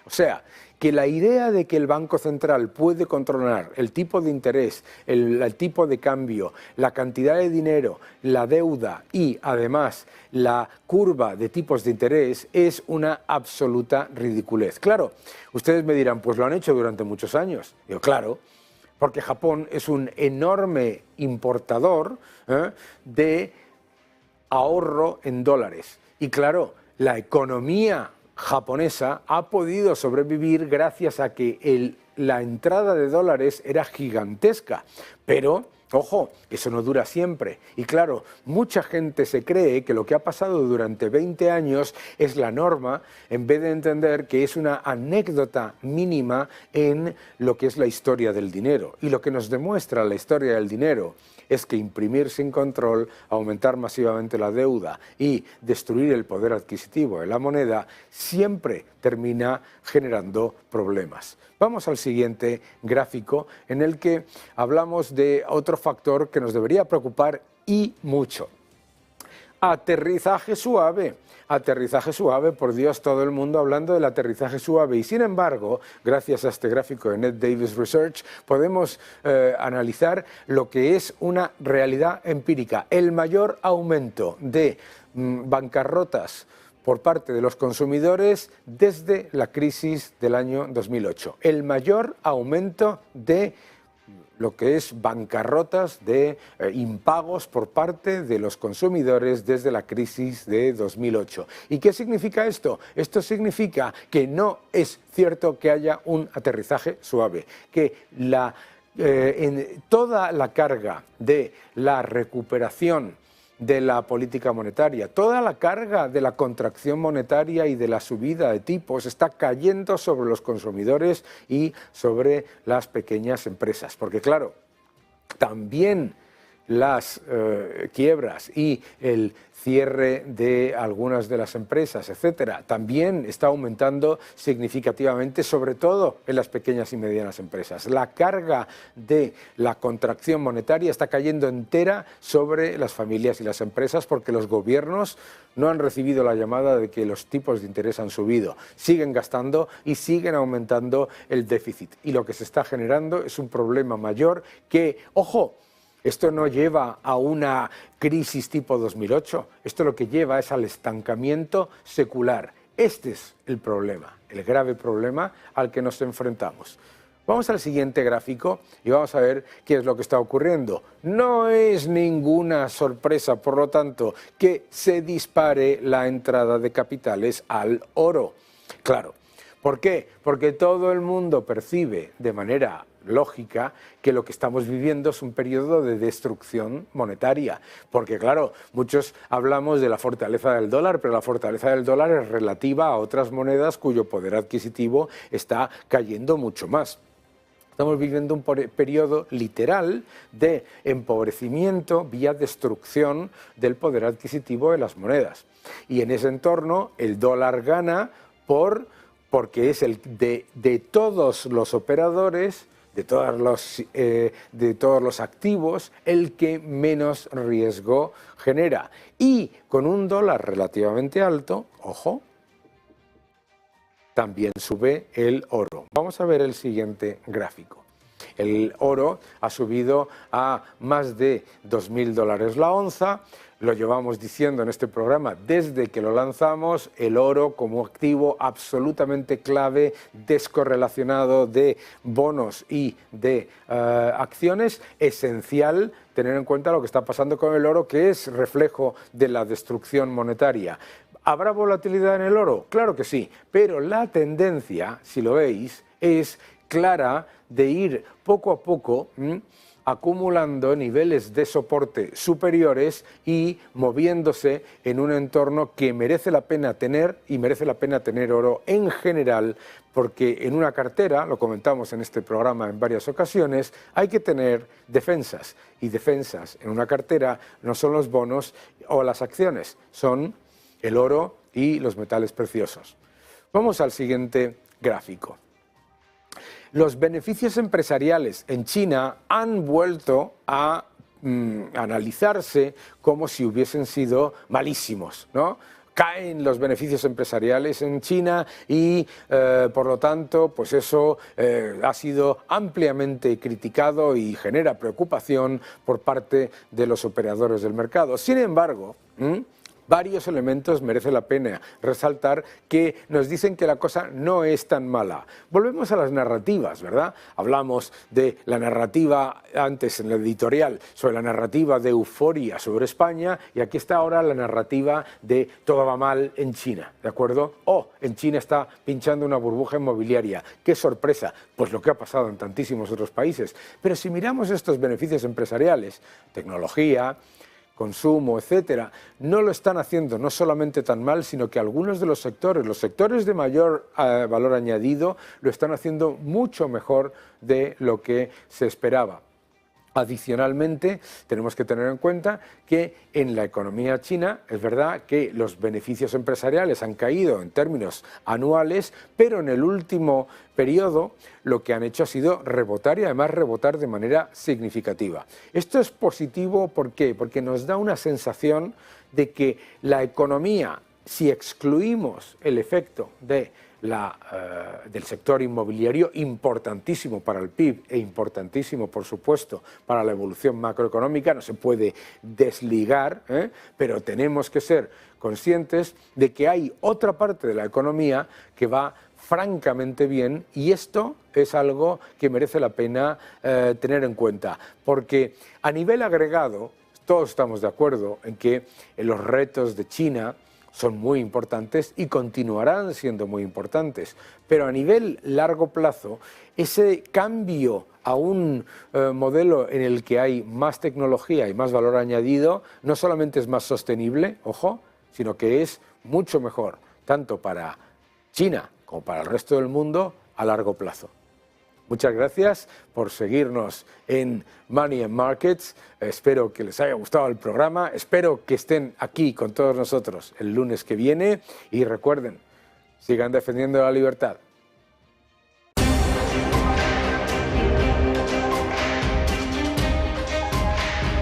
O sea, que la idea de que el Banco Central puede controlar el tipo de interés, el tipo de cambio, la cantidad de dinero, la deuda y además la curva de tipos de interés es una absoluta ridiculez. Claro, ustedes me dirán, pues lo han hecho durante muchos años. Yo, claro, porque Japón es un enorme importador de ahorro en dólares. Y claro, la economía japonesa ha podido sobrevivir gracias a que la entrada de dólares era gigantesca. Pero, ojo, eso no dura siempre. Y claro, mucha gente se cree que lo que ha pasado durante 20 años es la norma, en vez de entender que es una anécdota mínima en lo que es la historia del dinero. Y lo que nos demuestra la historia del dinero es que imprimir sin control, aumentar masivamente la deuda y destruir el poder adquisitivo de la moneda siempre termina generando problemas. Vamos al siguiente gráfico en el que hablamos de otro factor que nos debería preocupar y mucho. Aterrizaje suave. Aterrizaje suave, por Dios, todo el mundo hablando del aterrizaje suave. Y sin embargo, gracias a este gráfico de Ned Davis Research, podemos analizar lo que es una realidad empírica. El mayor aumento de bancarrotas por parte de los consumidores desde la crisis del año 2008. El mayor aumento de lo que es bancarrotas de impagos por parte de los consumidores desde la crisis de 2008. ¿Y qué significa esto? Esto significa que no es cierto que haya un aterrizaje suave, que en toda la carga de la recuperación de la política monetaria, toda la carga de la contracción monetaria y de la subida de tipos está cayendo sobre los consumidores y sobre las pequeñas empresas. Porque claro, también las quiebras y el cierre de algunas de las empresas, etcétera, también está aumentando significativamente, sobre todo en las pequeñas y medianas empresas. La carga de la contracción monetaria está cayendo entera sobre las familias y las empresas porque los gobiernos no han recibido la llamada de que los tipos de interés han subido, siguen gastando y siguen aumentando el déficit. Y lo que se está generando es un problema mayor que, ojo, esto no lleva a una crisis tipo 2008, esto lo que lleva es al estancamiento secular. Este es el problema, el grave problema al que nos enfrentamos. Vamos al siguiente gráfico y vamos a ver qué es lo que está ocurriendo. No es ninguna sorpresa, por lo tanto, que se dispare la entrada de capitales al oro. Claro, ¿por qué? Porque todo el mundo percibe de manera lógica que lo que estamos viviendo es un periodo de destrucción monetaria, porque claro, muchos hablamos de la fortaleza del dólar, pero la fortaleza del dólar es relativa a otras monedas cuyo poder adquisitivo está cayendo mucho más. Estamos viviendo un periodo literal de empobrecimiento vía destrucción del poder adquisitivo de las monedas. Y en ese entorno el dólar gana porque es el de todos los operadores, de todos los activos, el que menos riesgo genera. Y con un dólar relativamente alto, ojo, también sube el oro. Vamos a ver el siguiente gráfico. El oro ha subido a más de $2.000 la onza. Lo llevamos diciendo en este programa desde que lo lanzamos, el oro como activo absolutamente clave, descorrelacionado de bonos y de acciones, esencial tener en cuenta lo que está pasando con el oro, que es reflejo de la destrucción monetaria. ¿Habrá volatilidad en el oro? Claro que sí, pero la tendencia, si lo veis, es clara de ir poco a poco acumulando niveles de soporte superiores y moviéndose en un entorno que merece la pena tener, y merece la pena tener oro en general, porque en una cartera, lo comentamos en este programa en varias ocasiones, hay que tener defensas, y defensas en una cartera no son los bonos o las acciones, son el oro y los metales preciosos. Vamos al siguiente gráfico. Los beneficios empresariales en China han vuelto a analizarse como si hubiesen sido malísimos, ¿no? Caen los beneficios empresariales en China y, por lo tanto, pues eso ha sido ampliamente criticado y genera preocupación por parte de los operadores del mercado. Sin embargo, varios elementos merece la pena resaltar que nos dicen que la cosa no es tan mala. Volvemos a las narrativas, ¿verdad? Hablamos de la narrativa antes en el editorial, sobre la narrativa de euforia sobre España, y aquí está ahora la narrativa de todo va mal en China, ¿de acuerdo? En China está pinchando una burbuja inmobiliaria. ¡Qué sorpresa! Pues lo que ha pasado en tantísimos otros países. Pero si miramos estos beneficios empresariales, tecnología, consumo, etcétera, no lo están haciendo no solamente tan mal, sino que algunos de los sectores de mayor valor añadido, lo están haciendo mucho mejor de lo que se esperaba. Adicionalmente, tenemos que tener en cuenta que en la economía china es verdad que los beneficios empresariales han caído en términos anuales, pero en el último periodo lo que han hecho ha sido rebotar, y además rebotar de manera significativa. Esto es positivo, ¿por qué? Porque nos da una sensación de que la economía, si excluimos el efecto del sector inmobiliario, importantísimo para el PIB e importantísimo, por supuesto, para la evolución macroeconómica, no se puede desligar, pero tenemos que ser conscientes de que hay otra parte de la economía que va francamente bien, y esto es algo que merece la pena tener en cuenta, porque a nivel agregado todos estamos de acuerdo en que los retos de China son muy importantes y continuarán siendo muy importantes, pero a nivel largo plazo ese cambio a un modelo en el que hay más tecnología y más valor añadido no solamente es más sostenible, ojo, sino que es mucho mejor, tanto para China como para el resto del mundo a largo plazo. Muchas gracias por seguirnos en Money and Markets. Espero que les haya gustado el programa. Espero que estén aquí con todos nosotros el lunes que viene. Y recuerden, sigan defendiendo la libertad.